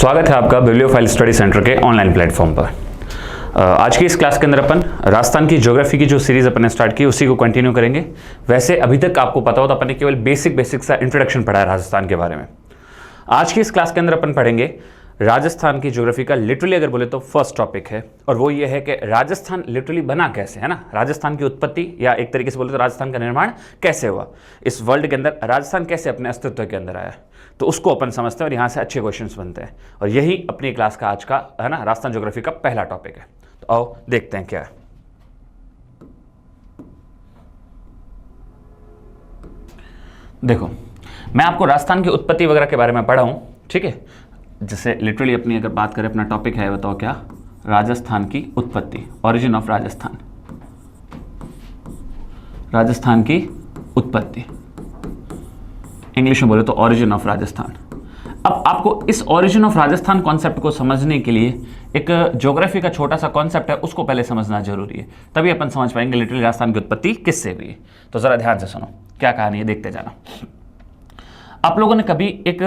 स्वागत है आपका बिब्लियोफाइल स्टडी सेंटर के ऑनलाइन प्लेटफॉर्म पर। आज की इस क्लास के अंदर अपन राजस्थान की ज्योग्राफी की जो सीरीज अपन ने स्टार्ट की उसी को कंटिन्यू करेंगे। वैसे अभी तक आपको पता हो तो अपन ने केवल बेसिक सा इंट्रोडक्शन पढ़ा है राजस्थान के बारे में। आज की इस क्लास के अंदर अपन पढ़ेंगे राजस्थान की ज्योग्राफी का लिटरली अगर बोले तो फर्स्ट टॉपिक है, और वो ये है कि राजस्थान लिटरली बना कैसे, है ना। राजस्थान की उत्पत्ति या एक तरीके से बोले तो राजस्थान का निर्माण कैसे हुआ, इस वर्ल्ड के अंदर राजस्थान कैसे अपने अस्तित्व के अंदर आया, तो उसको अपन समझते हैं और यहाँ से अच्छे क्वेश्चंस बनते हैं। और यही अपनी क्लास का आज का, है ना, राजस्थान ज्योग्राफी का पहला टॉपिक है। तो आओ देखते हैं क्या है। देखो, मैं आपको राजस्थान की उत्पत्ति वगैरह के बारे में पढ़ा हूँ, ठीक है। जैसे लिटरली अपनी अगर बात करें, अपना टॉपिक है बताओ क्या, राजस्थान की उत्पत्ति, ओरिजिन ऑफ राजस्थान, राजस्थान की उत्पत्ति, इंग्लिश में बोले तो ओरिजिन ऑफ राजस्थान। अब आपको इस ओरिजिन ऑफ राजस्थान कॉन्सेप्ट को समझने के लिए एक ज्योग्राफी का छोटा सा कॉन्सेप्ट है, उसको पहले समझना जरूरी है, तभी अपन समझ पाएंगे लिटरली राजस्थान की उत्पत्ति किससे हुई। तो जरा ध्यान से सुनो क्या कहानी है, देखते जाना। आप लोगों ने कभी एक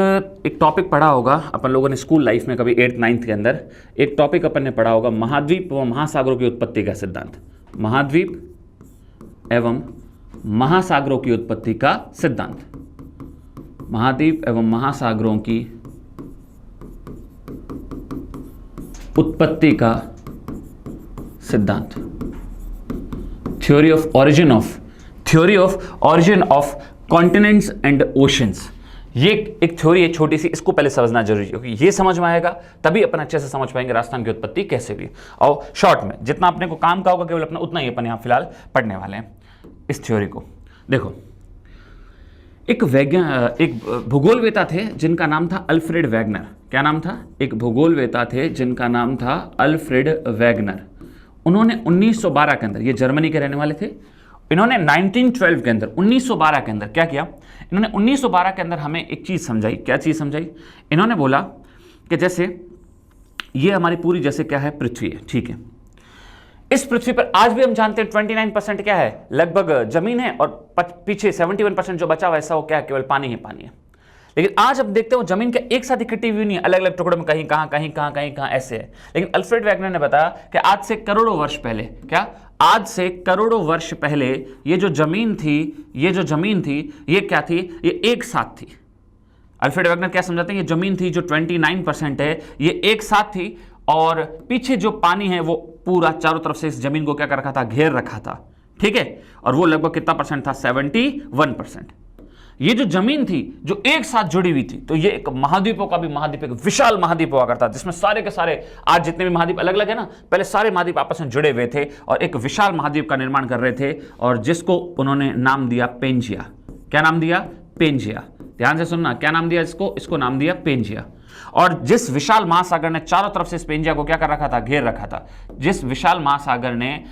टॉपिक पढ़ा होगा, अपन लोगों ने स्कूल लाइफ में कभी 8th 9th के अंदर एक टॉपिक अपन ने पढ़ा होगा, महाद्वीप व महासागरों की उत्पत्ति का सिद्धांत। महाद्वीप एवं महासागरों की उत्पत्ति का सिद्धांत, महाद्वीप एवं महासागरों की उत्पत्ति का सिद्धांत, theory of origin of continents and oceans. ये एक थ्योरी है छोटी सी, इसको पहले समझना जरूरी है, क्योंकि ये समझ में आएगा तभी अपन अच्छे से समझ पाएंगे राजस्थान की उत्पत्ति कैसे हुई। और शॉर्ट में जितना अपने को काम का होगा केवल अपना उतना ही अपन यहाँ फिलहाल पढ़ने वाले हैं इस थ्योरी को। देखो, एक भूगोलवेता थे जिनका नाम था अल्फ्रेड वैगनर। क्या नाम था? एक भूगोलवेता थे जिनका नाम था अल्फ्रेड वैगनर। उन्होंने 1912 के अंदर, ये जर्मनी के रहने वाले थे, इन्होंने 1912 के अंदर, 1912 के अंदर क्या किया, इन्होंने 1912 के अंदर हमें एक चीज समझाई। क्या चीज समझाई? इन्होंने बोला कि जैसे ये हमारी पूरी जैसे क्या है, पृथ्वी है, ठीक है। इस पृथ्वी पर आज भी हम जानते हैं 29% क्या है, लगभग जमीन है, और पीछे 71% जो बचा हुआ ऐसा वो क्या है, केवल पानी ही पानी है। लेकिन आज अब देखते हो जमीन के एक साथ इकट्ठी हुई नहीं है, अलग अलग टुकड़ों में कहीं कहां ऐसे है। लेकिन अल्फ्रेड वैगनर ने बताया कि आज से करोड़ों वर्ष पहले, क्या, आज से करोड़ों वर्ष पहले ये जो जमीन थी, ये क्या थी, ये एक साथ थी। अल्फ्रेड वैगनर क्या समझाते हैं, ये जमीन थी जो 29% है, ये एक साथ थी, और पीछे जो पानी है वो पूरा चारों तरफ से इस जमीन को क्या कर रखा था, घेर रखा था, ठीक है। और वो लगभग कितना परसेंट था, 71%। ये जो जमीन थी जो एक साथ जुड़ी हुई थी, तो ये एक महाद्वीपों का भी महाद्वीप, एक विशाल महाद्वीप हुआ करता जिसमें सारे के सारे, आज जितने भी महाद्वीप अलग अलग है ना, पहले सारे महाद्वीप आपस में जुड़े हुए थे और एक विशाल महाद्वीप का निर्माण कर रहे थे, और जिसको उन्होंने नाम दिया पेंजिया। क्या नाम दिया? पेंजिया। ध्यान से सुनना, क्या नाम दिया इसको नाम दिया पेंजिया। और जिस विशाल महासागर ने चारों तरफ से इस पेंजिया को क्या कर रखा था, घेर रखा था, जिस विशाल महासागर ने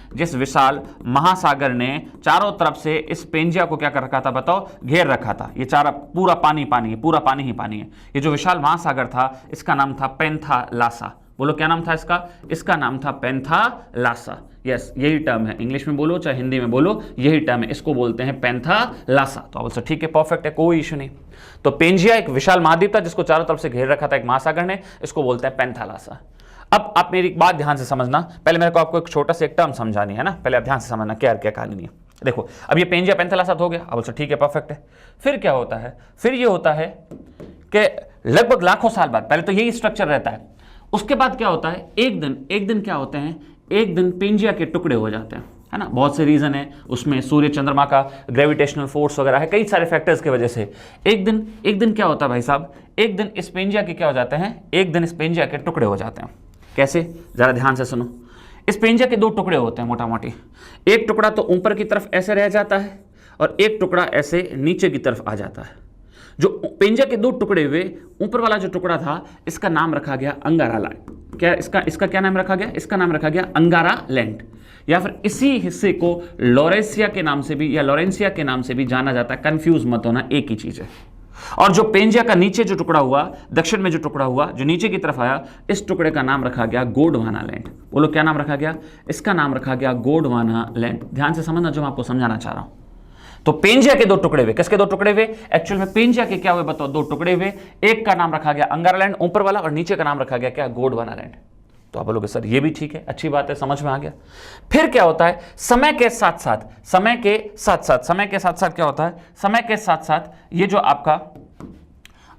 चारों तरफ से इस पेंजिया को क्या कर रखा था, बताओ, घेर रखा था। ये चारा पूरा पानी है, पूरा पानी ही पानी है। ये जो विशाल महासागर था इसका नाम था पेंथालासा। बोलो क्या नाम था इसका नाम था पेंथालासा। यस, यही टर्म है, इंग्लिश में बोलो चाहे हिंदी में बोलो, यही टर्म है, इसको बोलते हैं पेंथालासा। तो बोलो ठीक है, परफेक्ट है, कोई इशू नहीं। तो पेंजिया एक विशाल महाद्वीप था जिसको चारों तरफ से घेर रखा था एक महासागर ने, इसको बोलते हैं पेंथालासा। अब आप मेरी बात ध्यान से समझना, पहले मेरे को आपको एक छोटा सा एक टर्म समझानी है ना, पहले आप ध्यान से समझना क्या कहानी नहीं है। देखो, अब ये पेंजिया पेंथालासा हो गया, अब बोलो ठीक है, परफेक्ट है। फिर क्या होता है? फिर ये होता है कि लगभग लाखों साल बाद, पहले तो यही स्ट्रक्चर रहता है, उसके बाद क्या होता है, एक दिन क्या होते हैं, एक दिन पेंजिया के टुकड़े हो जाते हैं, है ना। बहुत से रीजन है उसमें, सूर्य चंद्रमा का ग्रेविटेशनल फोर्स वगैरह है, कई सारे फैक्टर्स की वजह से एक दिन क्या होता है भाई साहब, एक दिन इस पेंजिया के क्या हो जाते हैं, एक दिन इस पेंजिया के टुकड़े हो जाते हैं। कैसे? जरा ध्यान से सुनो। इस पेंजिया के दो टुकड़े होते हैं मोटा मोटी, एक टुकड़ा तो ऊपर की तरफ ऐसे रह जाता है और एक टुकड़ा ऐसे नीचे की तरफ आ जाता है। जो पेंजिया के दो टुकड़े हुए, ऊपर वाला जो टुकड़ा था इसका नाम रखा गया अंगारा लैंड। क्या इसका क्या नाम रखा गया? इसका नाम रखा गया अंगारा लैंड, या फिर इसी हिस्से को लॉरेंसिया के नाम से भी जाना जाता है। कंफ्यूज मत होना, एक ही चीज है। और जो पेंजिया का नीचे जो टुकड़ा हुआ, दक्षिण में जो टुकड़ा हुआ, जो नीचे की तरफ आया, इस टुकड़े का नाम रखा गया गोंडवाना लैंड। बोलो क्या नाम रखा गया? इसका नाम रखा गया गोंडवाना लैंड। ध्यान से समझना जो मैं आपको समझाना चाह रहा हूं। तो पेंजिया के दो टुकड़े हुए, किसके दो टुकड़े हुए? एक्चुअल में पेंजिया के क्या हुए बताओ? दो टुकड़े हुए। एक का नाम रखा गया अंगारालैंड ऊपर वाला, और नीचे का नाम रखा गया क्या? गोंडवानालैंड। तो आप बोलोगे सर ये भी ठीक है, अच्छी बात है, समझ में आ गया। फिर क्या होता है? समय के साथ साथ क्या होता है? समय के साथ साथ ये जो आपका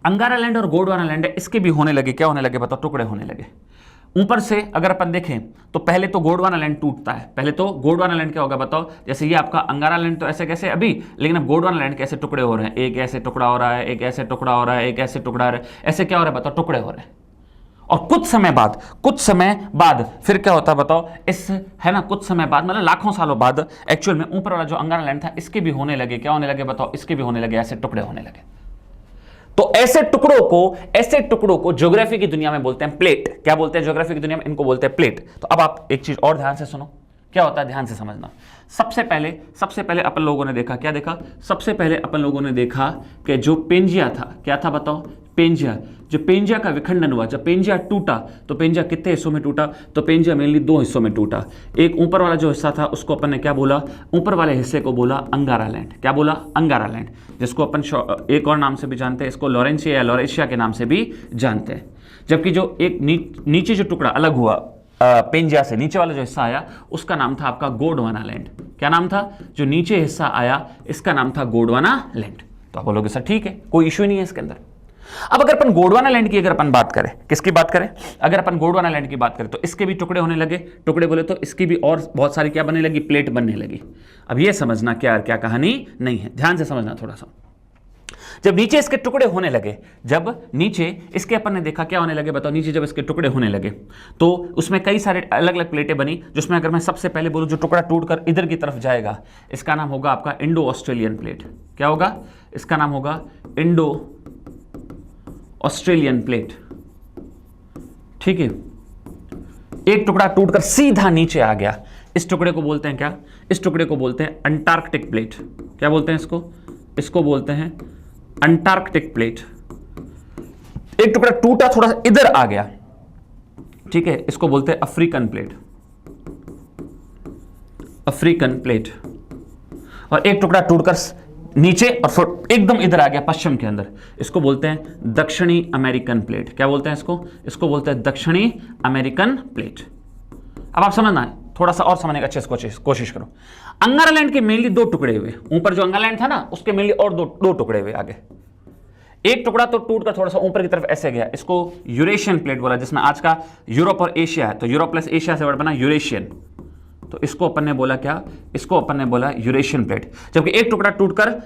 अंगारालैंड और गोंडवानालैंड है, इसके भी होने लगे, क्या होने लगे बताओ? टुकड़े होने लगे। ऊपर से अगर अपन देखें तो पहले तो गोंडवानालैंड टूटता है। पहले तो गोंडवानालैंड क्या होगा बताओ? जैसे ये आपका अंगारालैंड तो ऐसे कैसे अभी, लेकिन अब गोंडवानालैंड कैसे टुकड़े हो रहे हैं? एक ऐसे टुकड़ा हो रहा है, एक ऐसे टुकड़ा हो रहा है, एक ऐसे टुकड़ा हो रहा है, ऐसे क्या हो रहा है बताओ? टुकड़े हो रहे हैं। और कुछ समय बाद फिर क्या होता है बताओ? इस है ना, कुछ समय बाद मतलब लाखों सालों बाद एक्चुअल में ऊपर वाला जो अंगारालैंड था इसके भी होने लगे, क्या होने लगे बताओ? इसके भी होने लगे ऐसे टुकड़े होने लगे। तो ऐसे टुकड़ों को ज्योग्राफी की दुनिया में बोलते हैं प्लेट। क्या बोलते हैं ज्योग्राफी की दुनिया में? इनको बोलते हैं प्लेट। तो अब आप एक चीज और ध्यान से सुनो, क्या होता है ध्यान से समझना। सबसे पहले अपन लोगों ने देखा, क्या देखा? सबसे पहले अपन लोगों ने देखा कि जो पेंजिया था, क्या था बताओ? पेंजिया। जो पेंजिया का विखंडन हुआ, जब पेंजिया टूटा तो पेंजिया कितने हिस्सों में टूटा? तो पेंजिया मेनली दो हिस्सों में टूटा। एक ऊपर वाला जो हिस्सा था उसको अपन ने क्या बोला? ऊपर वाले हिस्से को बोला अंगारालैंड। क्या बोला? अंगारालैंड, जिसको अपन एक और नाम से भी जानते हैं, इसको लॉरेंशिया या लॉरेशिया के नाम से भी जानते हैं। जबकि जो एक नीचे जो टुकड़ा अलग हुआ पेंजिया से, नीचे वाला जो हिस्सा आया उसका नाम था आपका गोंडवानालैंड। क्या नाम था? जो नीचे हिस्सा आया इसका नाम था गोंडवानालैंड। तो आप बोलोगे सर ठीक है, कोई इश्यू नहीं है इसके अंदर। अब अगर अपन गोंडवानालैंड की अगर अपन बात करें, किसकी बात करें? अगर अपन गोंडवानालैंड की बात करें तो इसके भी टुकड़े होने लगे। टुकड़े बोले तो इसकी भी और बहुत सारी क्या बनने लगी? प्लेट बनने लगी। अब ये समझना क्या क्या कहानी नहीं है, ध्यान से समझना थोड़ा सा। जब नीचे इसके टुकड़े होने लगे, जब नीचे इसके अपन ने देखा क्या होने लगे बताओ? नीचे जब इसके टुकड़े होने लगे तो उसमें कई सारे अलग अलग प्लेटें बनी, जिसमें अगर मैं सबसे पहले बोलूं जो टुकड़ा टूटकर इधर की तरफ जाएगा इसका नाम होगा आपका इंडो ऑस्ट्रेलियन प्लेट। क्या होगा? इसका नाम होगा इंडो ऑस्ट्रेलियन प्लेट। ठीक है, एक टुकड़ा टूटकर सीधा नीचे आ गया, इस टुकड़े को बोलते हैं क्या? इस टुकड़े को बोलते हैं अंटार्कटिक प्लेट। क्या बोलते हैं इसको? इसको बोलते हैं अंटार्कटिक प्लेट। एक टुकड़ा टूटा थोड़ा सा इधर आ गया, ठीक है, इसको बोलते हैं अफ्रीकन प्लेट। African plate. और एक टुकड़ा टूटकर नीचे और फिर एकदम इधर आ गया पश्चिम के अंदर, इसको बोलते हैं दक्षिणी अमेरिकन प्लेट। क्या बोलते हैं इसको? इसको बोलते हैं दक्षिणी अमेरिकन प्लेट। अब आप समझना है, थोड़ा सा और समझने का अच्छे से कोशिश करो। अंगारालैंड के मेनली दो टुकड़े हुए, ऊपर जो अंगारालैंड था ना उसके मेनली और दो टुकड़े हुए आगे। एक टुकड़ा तो टूटकर थोड़ा सा ऊपर की तरफ ऐसे गया, इसको यूरेशियन प्लेट बोला, जिसमें आज का यूरोप और एशिया है। तो यूरोप प्लस एशिया से वर्ड बना यूरेशियन, तो इसको अपन ने बोला क्या? इसको अपन ने बोला यूरेशियन प्लेट। जबकि एक टुकड़ा टूटकर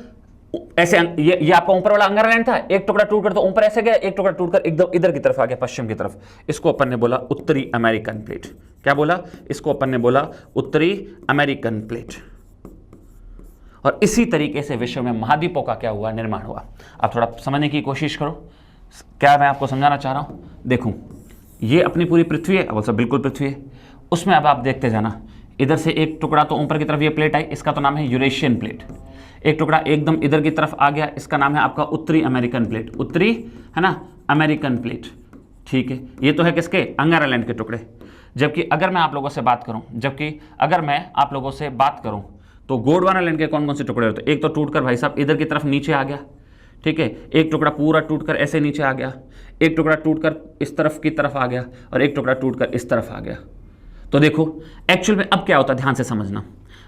ऐसे, ये आपका ऊपर वाला अंगारालैंड था, एक टुकड़ा टूटकर तो ऊपर ऐसे गया, एक टुकड़ा टूटकर एकदम इधर की तरफ आ गया पश्चिम की तरफ, इसको अपन ने बोला उत्तरी अमेरिकन प्लेट। क्या बोला? इसको अपन ने बोला उत्तरी अमेरिकन प्लेट। और इसी तरीके से विश्व में महाद्वीपों का क्या हुआ? निर्माण हुआ। आप थोड़ा समझने की कोशिश करो, क्या मैं आपको समझाना चाह रहा हूं। देखो, ये अपनी पूरी पृथ्वी है, अब सब बिल्कुल पृथ्वी है, उसमें अब आप देखते जाना, इधर से एक टुकड़ा तो ऊपर की तरफ ये प्लेट आई, इसका तो नाम है यूरेशियन प्लेट। एक टुकड़ा एकदम इधर की तरफ आ गया, इसका नाम है आपका उत्तरी अमेरिकन प्लेट। उत्तरी है ना अमेरिकन प्लेट, ठीक है। ये तो है किसके? अंगारालैंड के टुकड़े। जबकि अगर मैं आप लोगों से बात करूं तो गोंडवानालैंड के कौन कौन से टुकड़े होते हैं? एक तो टूटकर भाई साहब इधर की तरफ नीचे आ गया, ठीक है, एक टुकड़ा पूरा टूटकर ऐसे नीचे आ गया, एक टुकड़ा टूटकर इस तरफ की तरफ आ गया, और एक टुकड़ा टूटकर इस तरफ आ गया। तो देखो एक्चुअल में अब क्या होता है, ध्यान से समझना।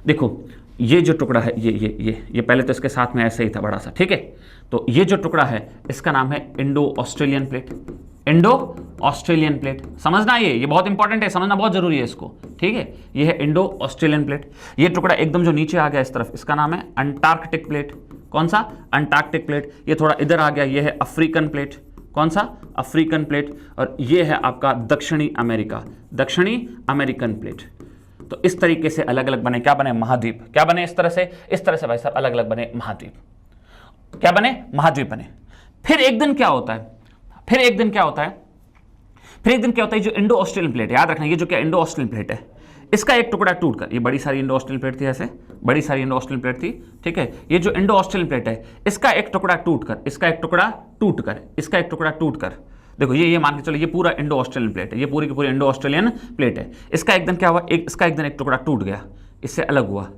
देखो ये जो टुकड़ा है, ये पहले तो इसके साथ में ऐसे ही था बड़ा सा, ठीक है। तो ये जो टुकड़ा है इसका नाम है Indo Australian plate. Indo Australian plate, समझना ये बहुत इंपॉर्टेंट है, समझना बहुत जरूरी है इसको, ठीक है। ये है इंडो ऑस्ट्रेलियन प्लेट। ये टुकड़ा एकदम जो नीचे आ गया इस तरफ, इसका नाम है अंटार्कटिक प्लेट। कौन सा? Antarctic plate. ये थोड़ा इधर आ गया, ये है अफ्रीकन प्लेट। कौन सा? African plate. और ये है आपका दक्षिणी अमेरिका, दक्षिणी अमेरिकन प्लेट। तो इस तरीके से अलग अलग बने, क्या बने? महाद्वीप। क्या बने? इस तरह से भाई साहब अलग अलग बने महाद्वीप। क्या बने? महाद्वीप बने। फिर एक दिन क्या होता है, जो इंडो ऑस्ट्रेलियन प्लेट है, याद रखना, ये जो क्या इंडो ऑस्ट्रेलियन प्लेट है, इसका एक टुकड़ा टूटकर, ये बड़ी सारी इंडो ऑस्ट्रेलियन प्लेट थी, ऐसे बड़ी सारी इंडो ऑस्ट्रेलियन प्लेट थी, ठीक है। ये जो इंडो ऑस्ट्रेलियन प्लेट है, इसका एक टुकड़ा टूटकर, देखो ये मान के चलो, ये पूरा इंडो ऑस्ट्रेलियन प्लेट है, ये पूरी की पूरी इंडो ऑस्ट्रेलियन प्लेट है। इसका एक दिन क्या हुआ, इसका एक दिन एक टुकड़ा टूट गया, इससे अलग हुआ,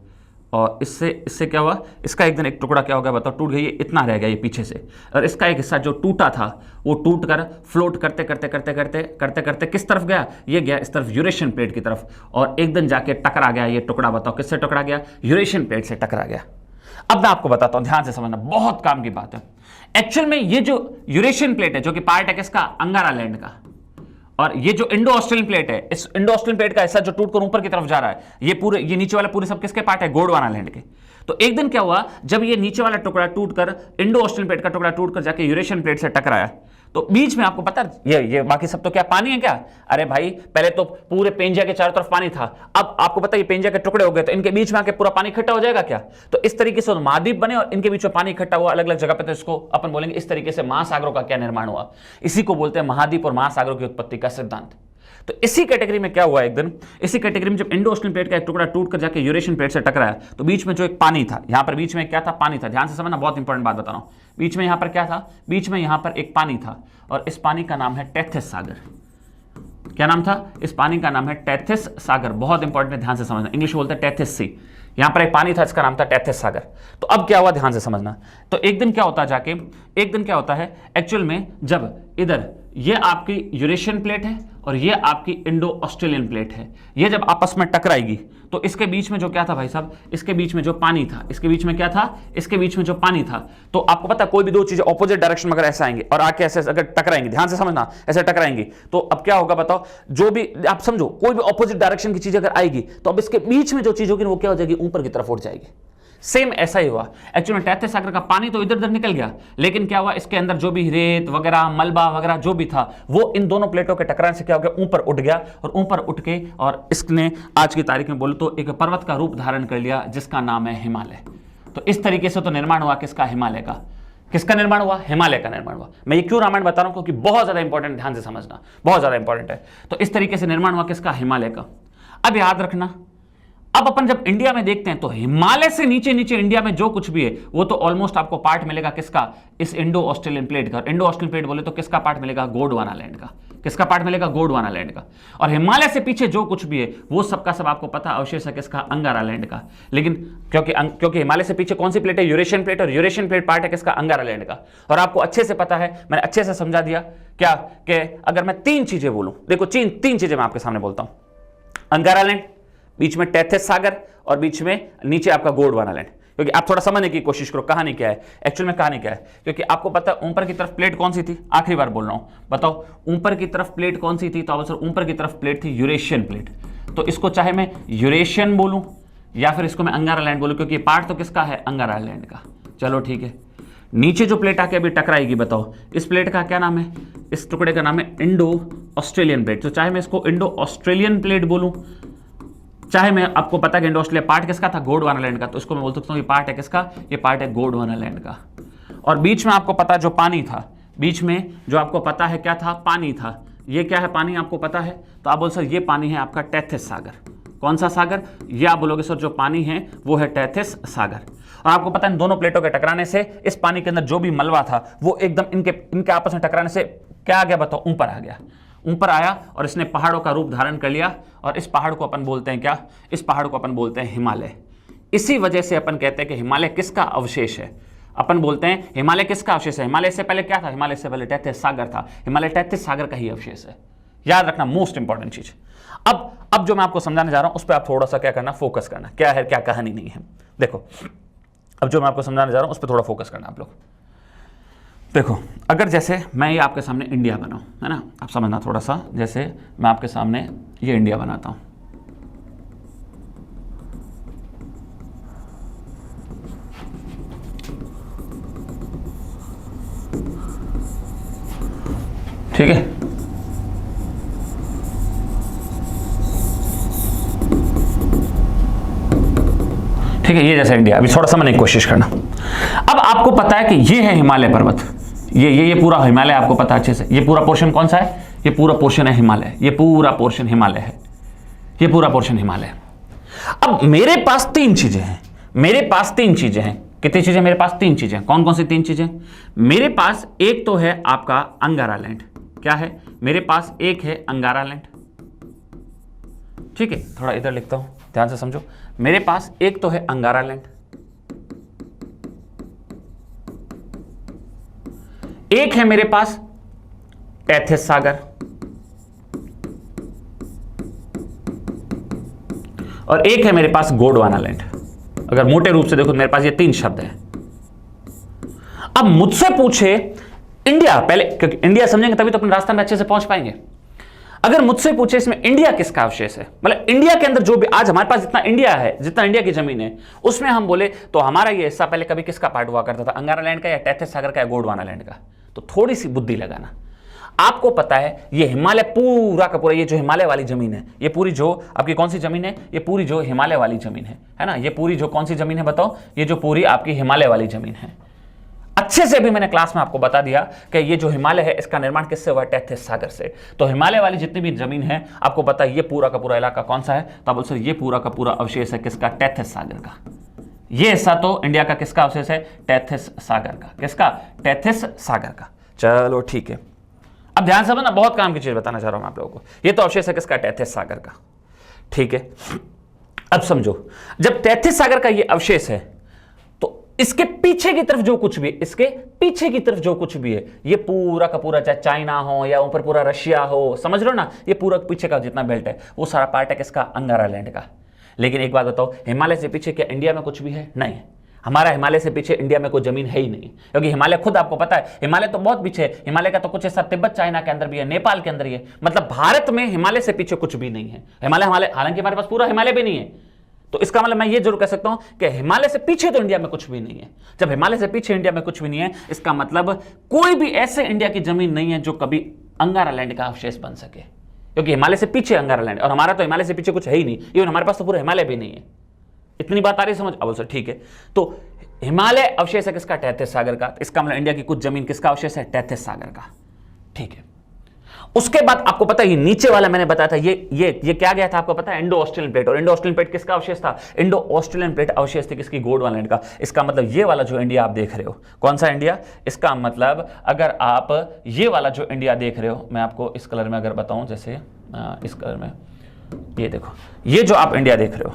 और इससे इससे क्या हुआ, इसका एक दिन एक टुकड़ा क्या हो गया बताओ, टूट गया, ये इतना रह गया ये पीछे से, और इसका एक हिस्सा जो टूटा था वो टूट कर फ्लोट करते करते करते करते करते करते किस तरफ गया, ये गया इस तरफ यूरेशियन प्लेट की तरफ, और एक दिन जाके टकरा गया ये टुकड़ा, बताओ किससे टकरा गया, यूरेशियन प्लेट से टकरा गया। अब मैं आपको बताता हूं, ध्यान से समझना, बहुत काम की बात है। एक्चुअल में ये जो यूरेशियन प्लेट है, जो कि पार्ट है किसका, अंगारा लैंड का, और ये जो इंडो ऑस्ट्रेलियन प्लेट है, इस इंडो ऑस्ट्रेलियन प्लेट का हिस्सा जो टूटकर ऊपर की तरफ जा रहा है, ये पूरे, ये नीचे वाला पूरे सब किसके पार्ट है, गोंडवाना लैंड के। तो एक दिन क्या हुआ, जब ये नीचे वाला टुकड़ा टूटकर, इंडो ऑस्ट्रेलियन प्लेट का टुकड़ा टूटकर जाके यूरेशियन प्लेट से टकराया, तो बीच में आपको पता है ये बाकी सब तो क्या पानी है क्या, अरे भाई पहले तो पूरे पेंजिया के चारों तरफ पानी था, अब आपको पता है ये पेंजिया के टुकड़े हो गए, तो इनके बीच में आके पूरा पानी इकट्ठा हो जाएगा क्या, तो इस तरीके से महाद्वीप बने और इनके बीच में पानी इकट्ठा हुआ अलग अलग जगह पे, तो इसको अपन बोलेंगे इस तरीके से महासागरों का क्या निर्माण हुआ, इसी को बोलते हैं महाद्वीप और महासागरों की उत्पत्ति का सिद्धांत। तो इसी कैटेगरी में क्या हुआ, एक दिन इसी कैटेगरी में जब इंडो ऑस्ट्रेलियन प्लेट का एक टुकड़ा टूटकर जाके यूरेशियन प्लेट से टकराया, तो बीच में जो एक पानी था, यहां पर बीच में क्या था, पानी था, ध्यान से समझना, बहुत इंपॉर्टेंट बात बता रहा हूं, बीच में यहां पर क्या था, बीच में यहां पर एक पानी था, और इस पानी का नाम है टेथिस सागर। क्या नाम था, इस पानी का नाम है टेथिस सागर, बहुत इंपॉर्टेंट है, ध्यान से समझना, इंग्लिश बोलते हैं टेथिस सी। यहां पर एक पानी था, इसका नाम था टेथिस सागर। तो अब क्या हुआ, ध्यान से समझना, तो एक दिन क्या होता है जाके, एक दिन क्या होता है एक्चुअल में, जब इधर ये आपकी यूरेशियन प्लेट है और ये आपकी इंडो ऑस्ट्रेलियन प्लेट है, ये जब आपस में टकराएगी, तो इसके बीच में जो क्या था भाई साहब, इसके बीच में जो पानी था, इसके बीच में क्या था, इसके बीच में जो पानी था, तो आपको पता है कोई भी दो चीजें ऑपोजिट डायरेक्शन में अगर ऐसे आएंगे और आके ऐसे अगर टकराएंगे, ध्यान से समझना, ऐसे टकराएंगे, तो अब क्या होगा बताओ, जो भी आप समझो, कोई भी ऑपोजिट डायरेक्शन की चीज अगर आएगी, तो अब इसके बीच में जो चीज होगी वो क्या हो जाएगी, ऊपर की तरफ उठ जाएगी। सेम ऐसा ही हुआ, एक्चुअली टेथिस सागर का पानी तो इधर उधर निकल गया, लेकिन क्या हुआ, इसके अंदर जो भी रेत वगैरह, मलबा वगैरह जो भी था, वो इन दोनों प्लेटों के टकराने से क्या हो गया, ऊपर उठ गया, और ऊपर उठ के और इसने आज की तारीख में बोलो तो एक पर्वत का रूप धारण कर लिया, जिसका नाम है हिमालय। तो इस तरीके से तो निर्माण हुआ किसका, हिमालय का। किसका निर्माण हुआ, हिमालय का निर्माण हुआ। मैं ये क्यों रामायण बता रहा हूं, क्योंकि बहुत ज्यादा इंपॉर्टेंट, ध्यान से समझना, बहुत ज्यादा इंपॉर्टेंट है। तो इस तरीके से निर्माण हुआ किसका, हिमालय का। अब याद रखना, अब अपन जब इंडिया में देखते हैं तो हिमालय से नीचे नीचे इंडिया में जो कुछ भी है वो तो ऑलमोस्ट आपको पार्ट मिलेगा किसका, इस इंडो ऑस्ट्रेलियन प्लेट का। इंडो ऑस्ट्रेलियन प्लेट बोले तो किसका पार्ट मिलेगा, गोंडवाना लैंड का। किसका पार्ट मिलेगा, गोंडवाना लैंड का। और हिमालय से पीछे जो कुछ भी है वो सबका सब आपको पता अवशेष है किसका, अंगारा लैंड का। लेकिन क्योंकि हिमालय से पीछे कौन सी प्लेट है, यूरेशियन प्लेट, और यूरेशियन प्लेट पार्ट है किसका, अंगारा लैंड का। और आपको अच्छे से पता है, मैंने अच्छे से समझा दिया क्या, कि अगर मैं तीन चीजें बोलूं, देखो तीन चीजें मैं आपके सामने बोलता हूं, अंगारा लैंड, बीच में टेथिस सागर, और बीच में नीचे आपका गोंडवाना लैंड। क्योंकि आप थोड़ा समझने की कोशिश करो कहानी क्या है, एक्चुअल में कहानी क्या है। क्योंकि आपको पता है ऊपर की तरफ प्लेट कौन सी थी, आखिरी बार बोल रहा हूं, बताओ ऊपर की तरफ प्लेट कौन सी थी, तो अब सर ऊपर की तरफ प्लेट थी यूरेशियन प्लेट। तो इसको चाहे मैं यूरेशियन बोलूं या फिर इसको मैं अंगारा लैंड बोलूं, क्योंकि पार्ट तो किसका है, अंगारा लैंड का। चलो ठीक है, नीचे जो प्लेट आके अभी टकराएगी, बताओ इस प्लेट का क्या नाम है, इस टुकड़े का नाम है इंडो ऑस्ट्रेलियन प्लेट। तो चाहे मैं इसको इंडो ऑस्ट्रेलियन प्लेट बोलूं, चाहे मैं, आपको पता है कि इंडो ऑस्ट्रेलिया पार्ट किसका था, गोंडवाना लैंड का, तो इसको मैं बोल सकता हूं ये पार्ट है किसका, ये पार्ट है गोंडवाना लैंड का। और बीच में आपको पता जो पानी था, बीच में जो आपको पता है क्या था, पानी था, ये क्या है, पानी आपको पता है, तो आप बोल सर ये पानी है आपका टेथिस सागर। कौन सा सागर, ये आप बोलोगे सर जो पानी है वो है टेथिस सागर। और आपको पता है इन दोनों प्लेटों के टकराने से इस पानी के अंदर जो भी मलबा था वो एकदम इनके आपस में टकराने से क्या आ गया बताओ, ऊपर आ गया, ऊपर आया, और इसने पहाड़ों का रूप धारण कर लिया। और इस पहाड़ को अपन बोलते हैं क्या, इस पहाड़ को अपन बोलते हैं हिमालय। इसी वजह से अपन कहते हैं कि हिमालय किसका अवशेष है, अपन बोलते हैं हिमालय किसका अवशेष है। हिमालय से पहले क्या था, हिमालय से पहले टेथिस सागर था, हिमालय टेथिस सागर का ही अवशेष है। याद रखना, मोस्ट इंपॉर्टेंट चीज। अब जो मैं आपको समझाने जा रहा हूं उस पर आप थोड़ा सा क्या करना, फोकस करना, क्या है क्या कहानी नहीं है। देखो अब जो मैं आपको समझाने जा रहा हूं उस पर थोड़ा फोकस करना आप लोग। देखो अगर जैसे मैं ये आपके सामने इंडिया बनाऊं, है ना, आप समझना थोड़ा सा, जैसे मैं आपके सामने ये इंडिया बनाता हूं, ठीक है, ठीक है, ये जैसा इंडिया। अभी थोड़ा समझने की कोशिश करना। अब आपको पता है कि ये है हिमालय पर्वत, ये पूरा हिमालय आपको पता है अच्छे से। ये पूरा पोर्शन कौन सा है, ये पूरा पोर्शन है हिमालय, ये पूरा पोर्शन हिमालय है, ये पूरा पोर्शन हिमालय है। अब मेरे पास तीन चीजें हैं, मेरे पास तीन चीजें हैं। कितनी चीजें मेरे पास, तीन चीजें। कौन कौन सी तीन चीजें मेरे पास, एक तो है आपका अंगारा लैंड। क्या है मेरे पास, एक है अंगारा लैंड, ठीक है, थोड़ा इधर लिखता हूं, ध्यान से समझो, मेरे पास एक तो है अंगारा लैंड, एक है मेरे पास टेथिस सागर, और एक है मेरे पास गोंडवाना लैंड। अगर मोटे रूप से देखो मेरे पास ये 3 शब्द हैं। अब मुझसे पूछे इंडिया, पहले क्योंकि इंडिया समझेंगे तभी तो अपने रास्ते में अच्छे से पहुंच पाएंगे। अगर मुझसे पूछे इसमें इंडिया किसका अवशेष है, मतलब इंडिया के अंदर जो भी आज हमारे पास जितना इंडिया है, जितना इंडिया की जमीन है, उसमें हम बोले तो हमारा ये हिस्सा पहले कभी किसका पार्ट हुआ करता था, अंगारा लैंड का या टेथिस सागर का या गोंडवाना लैंड का। तो थोड़ी सी बुद्धि लगाना। आपको पता है ये हिमालय पूरा का पूरा, ये जो हिमालय वाली जमीन है, ये पूरी जो आपकी कौन सी जमीन है, ये पूरी जो हिमालय वाली जमीन है ना, ये पूरी जो कौन सी जमीन है बताओ, ये जो पूरी आपकी हिमालय वाली जमीन है। अच्छे से भी मैंने क्लास में आपको बता दिया कि ये जो हिमालय है इसका निर्माण किससे हुआ है, टेथिस सागर से। तो हिमालय वाली जितनी भी जमीन है आपको पता है ये पूरा का पूरा इलाका कौन सा है, तो आप बोल सकते ये पूरा का पूरा अवशेष है किसका, टेथिस सागर का। ये हिस्सा तो इंडिया का किसका अवशेष है, टेथिस सागर का। किसका, टेथिस सागर का। चलो ठीक है, अब ध्यान से समझना, बहुत काम की चीज बताना चाह रहा हूं मैं आप लोगों को। ये तो अवशेष है किसका, टेथिस सागर का। ठीक है, अब समझो, जब टेथिस सागर का ये अवशेष है तो इसके पीछे की तरफ जो कुछ भी है, इसके पीछे की तरफ जो कुछ भी है, ये पूरा का पूरा, चाहे चाइना हो या ऊपर पूरा रशिया हो, समझ रहे हो ना, ये पूरा पीछे का जितना बेल्ट है वो सारा पार्ट है किसका, अंगारा लैंड का। लेकिन एक बात बताओ, हिमालय से पीछे क्या इंडिया में कुछ भी है, नहीं। हमारा हिमालय से पीछे इंडिया में कोई जमीन है ही नहीं, क्योंकि हिमालय खुद आपको पता है, हिमालय तो बहुत पीछे है। हिमालय का तो कुछ हिस्सा तिब्बत चाइना के अंदर भी है, नेपाल के अंदर ही है। मतलब भारत में हिमालय से पीछे कुछ भी नहीं है। हिमालय हालांकि हमारे पास पूरा हिमालय भी नहीं है, तो इसका मतलब मैं ये जरूर कह सकता हूं कि हिमालय से पीछे तो इंडिया में कुछ भी नहीं है। जब हिमालय से पीछे इंडिया में कुछ भी नहीं है, इसका मतलब कोई भी ऐसे इंडिया की जमीन नहीं है जो कभी अंगारा लैंड का अवशेष बन सके, क्योंकि हिमालय से पीछे अंगारा लैंड, और हमारा तो हिमालय से पीछे कुछ है ही नहीं। इवन हमारे पास तो पूरा हिमालय भी नहीं है। इतनी बात आ रही समझ? अब सर ठीक है, तो हिमालय अवशेष है किसका, टेथिस सागर का। इसका मतलब इंडिया की कुछ जमीन किसका अवशेष है, टेथिस सागर का। ठीक है, उसके बाद आपको पता है ये नीचे वाला मैंने बताया था, ये क्या गया था आपको पता है, इंडो ऑस्ट्रेलियन प्लेट। और इंडो ऑस्ट्रेलियन प्लेट किसका अवशेष था, इंडो ऑस्ट्रेलियन प्लेट अवशेष थी किसकी, गोंडवाना लैंड का। इसका मतलब ये वाला जो इंडिया आप देख रहे हो, कौन सा इंडिया, इसका मतलब अगर आप ये वाला जो इंडिया देख रहे हो, मैं आपको इस कलर में अगर बताऊं, जैसे इस कलर में, ये देखो, ये जो आप इंडिया देख रहे हो,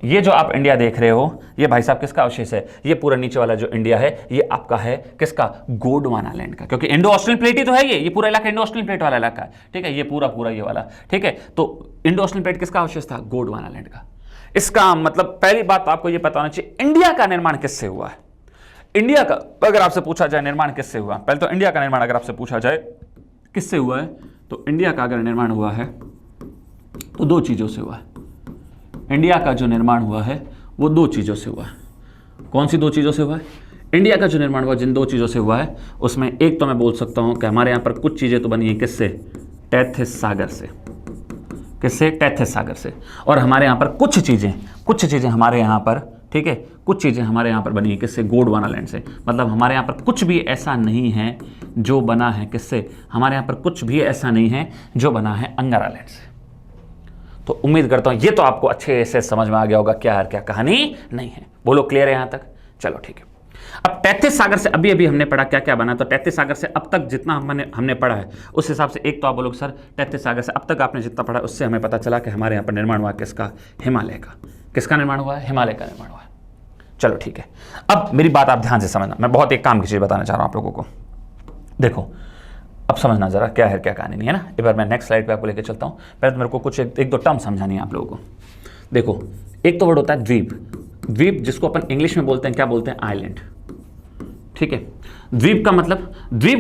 ये जो आप इंडिया देख रहे हो, ये भाई साहब किसका अवशेष है, ये पूरा नीचे वाला जो इंडिया है ये आपका है किसका, गोंडवाना लैंड का। क्योंकि इंडो ऑस्ट्रेलियन प्लेट ही तो है, ये पूरा इलाका इंडो ऑस्ट्रेलियन प्लेट वाला इलाका है। ठीक है, ये पूरा ये वाला। ठीक है, तो इंडो ऑस्ट्रेलियन प्लेट किसका अवशेष था, गोंडवाना लैंड का। इसका मतलब पहली बात तो आपको ये पता होना चाहिए, इंडिया का निर्माण किससे हुआ है। इंडिया का अगर आपसे पूछा जाए निर्माण किससे हुआ, पहले तो इंडिया का निर्माण अगर आपसे पूछा जाए किससे हुआ है, तो इंडिया का अगर निर्माण हुआ है तो 2 चीजों से हुआ है। इंडिया का जो निर्माण हुआ है वो 2 चीज़ों से हुआ है। कौन सी 2 चीज़ों से हुआ है, इंडिया का जो निर्माण हुआ जिन 2 चीज़ों से हुआ है, उसमें एक तो मैं बोल सकता हूं कि हमारे यहाँ पर कुछ चीज़ें तो बनी है किससे, टेथिस सागर से। किससे, टेथिस सागर से। और हमारे यहाँ पर कुछ चीज़ें हमारे यहाँ पर, ठीक है, कुछ चीज़ें हमारे यहाँ पर बनी है किससे, गोंडवाना लैंड से। मतलब हमारे यहाँ पर कुछ भी ऐसा नहीं है जो बना है किससे, हमारे यहाँ पर कुछ भी ऐसा नहीं है जो बना है अंगारा लैंड से। तो उम्मीद करता हूं ये तो आपको अच्छे से समझ में आ गया होगा क्या है क्या कहानी नहीं है। बोलो क्लियर है यहां तक? चलो ठीक है। अब टेथिस सागर से अभी हमने पढ़ा क्या क्या बना, तो टेथिस सागर से अब तक जितना हमने पढ़ा है उस हिसाब से एक तो आप बोलोगे सर टेथिस सागर से अब तक आपने जितना पढ़ा उससे हमें पता चला कि हमारे यहाँ पर निर्माण हुआ किसका, हिमालय का। किसका निर्माण हुआ है, हिमालय का निर्माण हुआ है। चलो ठीक है, अब मेरी बात आप ध्यान से समझना, मैं बहुत एक काम की चीज़ बताना चाह रहा हूँ आप लोगों को। देखो अब समझना जरा क्या है क्या कहानी नहीं है ना। एक बार मैं नेक्स्ट स्लाइड पे आपको लेके चलता हूँ। पहले तो मेरे को कुछ एक दो टर्म समझानी है आप लोगों को। देखो एक तो वर्ड होता है द्वीप, द्वीप जिसको अपन इंग्लिश में बोलते हैं, क्या बोलते हैं, आइलैंड। ठीक है, द्वीप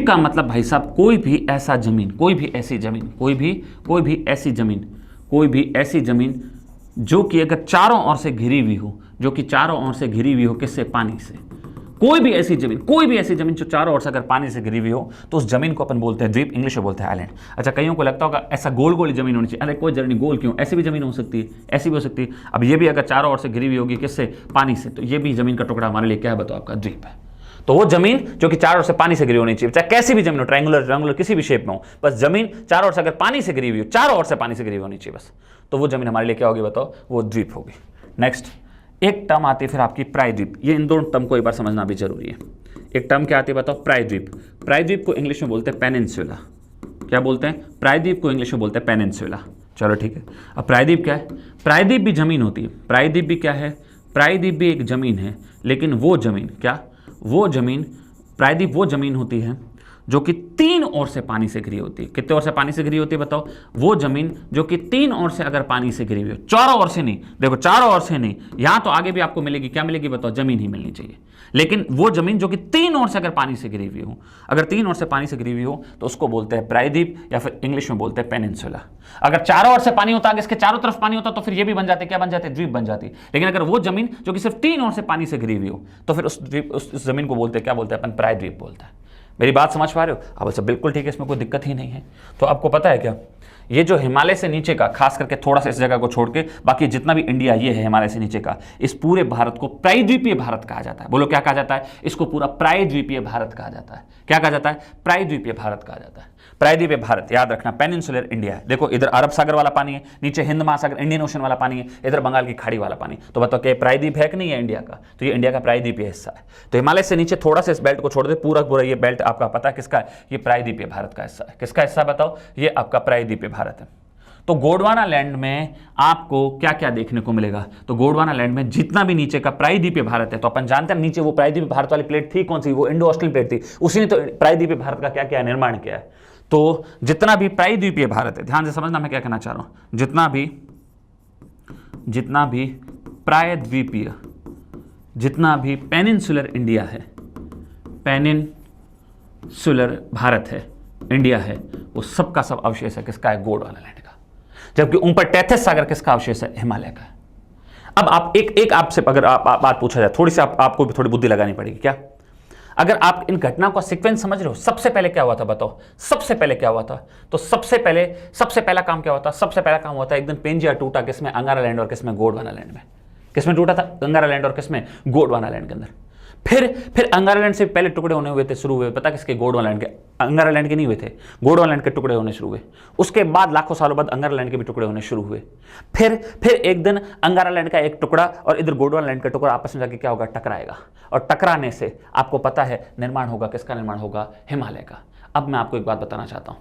का मतलब भाई साहब कोई भी ऐसा जमीन, कोई भी ऐसी जमीन जो कि अगर चारों ओर से घिरी हुई हो, किससे, पानी से। कोई भी ऐसी जमीन जो चारों ओर से अगर पानी से घिरी हुई हो तो उस जमीन को अपन बोलते हैं द्वीप, इंग्लिश में बोलते हैं आइलैंड। अच्छा, कईयों को लगता होगा ऐसा गोल गोल जमीन होनी चाहिए, अरे कोई जर्नी गोल क्यों, ऐसी भी जमीन हो सकती है, ऐसी भी हो सकती है। अब ये भी अगर चारों ओर से घिरी हुई होगी किससे, पानी से, तो ये भी जमीन का टुकड़ा हमारे लिए क्या है बताओ, आपका द्वीप है। तो वो जमीन जो कि चारों ओर से पानी से घिरी होनी चाहिए, चाहे कैसी भी जमीन हो, ट्रायंगुलर किसी भी शेप में हो, बस जमीन चारों ओर से अगर पानी से घिरी हुई हो, चारों ओर से पानी से घिरी होनी चाहिए बस, तो वो जमीन हमारे लिए क्या होगी बताओ, वो द्वीप होगी। नेक्स्ट एक टर्म आती है फिर आपकी प्रायद्वीप। ये इन दोनों टर्म को एक बार समझना भी जरूरी है। एक टर्म क्या आती है बताओ, प्रायद्वीप। प्रायद्वीप को इंग्लिश में बोलते हैं पेनिनसुला। क्या बोलते हैं, प्रायद्वीप को इंग्लिश में बोलते हैं पेनिनसुला। चलो ठीक है। अब प्रायद्वीप क्या है? प्रायद्वीप भी जमीन होती है। प्रायद्वीप भी क्या है? प्रायद्वीप भी एक जमीन है, लेकिन वो जमीन क्या, वो जमीन, प्रायद्वीप वो जमीन होती है जो कि 3 ओर से पानी से घिरी होती है। कितने ओर से पानी से घिरी होती है बताओ? वो जमीन जो कि 3 ओर से अगर पानी से घिरी हुई हो, चारों ओर से नहीं, देखो चारों ओर से नहीं, यहां तो आगे भी आपको मिलेगी, क्या मिलेगी बताओ? जमीन ही मिलनी चाहिए, लेकिन वो जमीन जो कि 3 ओर से अगर पानी से घिरी हुई हो, अगर 3 ओर से पानी से घिरी हुई हो तो उसको बोलते हैं प्रायद्वीप, या फिर इंग्लिश में बोलते हैं पेनिनसुला। अगर चारों ओर से पानी होता, अगर इसके चारों तरफ पानी होता तो फिर ये भी बन जाते, क्या बन जाते? द्वीप बन जाती। लेकिन अगर वो जमीन जो कि सिर्फ 3 ओर से पानी से घिरी हुई हो तो फिर उस जमीन को बोलते हैं, क्या बोलते हैं? अपन प्रायद्वीप बोलते हैं। मेरी बात समझ पा रहे हो? अब अच्छा बिल्कुल ठीक है, इसमें कोई दिक्कत ही नहीं है। तो आपको पता है क्या, ये जो हिमालय से नीचे का, खास करके थोड़ा सा इस जगह को छोड़ के बाकी जितना भी इंडिया ये है हिमालय से नीचे का, इस पूरे भारत को प्रायद्वीपीय भारत कहा जाता है। बोलो क्या कहा जाता है? इसको पूरा प्रायद्वीपीय भारत कहा जाता है। क्या कहा जाता है? प्रायद्वीपीय भारत कहा जाता है। प्रायद्वीपीय भारत याद रखना, पेनिनसुलर इंडिया है। देखो इधर अरब सागर वाला पानी है, नीचे हिंद महासागर इंडियन ओशन वाला पानी है, इधर बंगाल की खाड़ी वाला पानी। तो बताओ क्या प्रायद्वीप है कि नहीं है इंडिया का? तो ये इंडिया का प्रायद्वीपीय हिस्सा है। तो हिमालय से नीचे थोड़ा सा इस बेल्ट को छोड़ दे, पूरा पूरा ये बेल्ट आपका पता है किसका है? ये प्रायद्वीपीय भारत का हिस्सा है। किसका हिस्सा बताओ? ये आपका प्रायद्वीपीय भारत है। तो गोंडवाना लैंड में आपको क्या क्या देखने को मिलेगा? तो गोंडवाना लैंड में जितना भी नीचे का प्रायद्वीपीय भारत है, तो अपन जानते हैं नीचे वो प्रायद्वीपीय भारत वाली प्लेट थी कौन सी? वो इंडो ऑस्ट्रेलियन प्लेट थी, उसी ने तो प्रायद्वीपीय भारत का क्या क्या निर्माण किया है। तो जितना भी प्रायद्वीपीय भारत है, ध्यान से समझना मैं क्या कहना चाह रहा हूं, जितना भी प्रायद्वीपीय, जितना भी पेनिनसुलर इंडिया है, पेनिनसुलर भारत है, इंडिया है, वो सब का सब अवशेष है किसका है? गोंडवाना लैंड का। जबकि ऊपर टेथिस सागर किसका अवशेष है? हिमालय का। अब आप एक आपसे अगर बात पूछा जाए, थोड़ी सी आपको भी थोड़ी बुद्धि लगानी पड़ेगी। क्या? अगर आप इन घटनाओं का सीक्वेंस समझ रहे हो, सबसे पहले क्या हुआ था बताओ? सबसे पहले क्या हुआ था? तो सबसे पहला काम क्या हुआ था? सबसे पहला काम हुआ था एक दिन पेंजिया टूटा, किसमें? अंगारा लैंड और किसमें? गोंडवाना लैंड में। किसमें टूटा था? अंगारा लैंड और किसमें? गोंडवाना लैंड के अंदर। फिर अंगारा लैंड से पहले टुकड़े होने हुए थे, शुरू हुए पता किसके? गोंडवाना लैंड के। अंगारा लैंड के नहीं हुए थे, गोंडवाना लैंड के टुकड़े होने शुरू हुए। उसके बाद लाखों सालों बाद अंगारा लैंड के भी टुकड़े होने शुरू हुए। फिर एक दिन अंगारा लैंड का एक टुकड़ा और इधर गोंडवाना लैंड का टुकड़ा आपस में जाके क्या होगा? टकराएगा, और टकराने से आपको पता है निर्माण होगा किसका? निर्माण होगा हिमालय का। अब मैं आपको एक बात बताना चाहता हूं,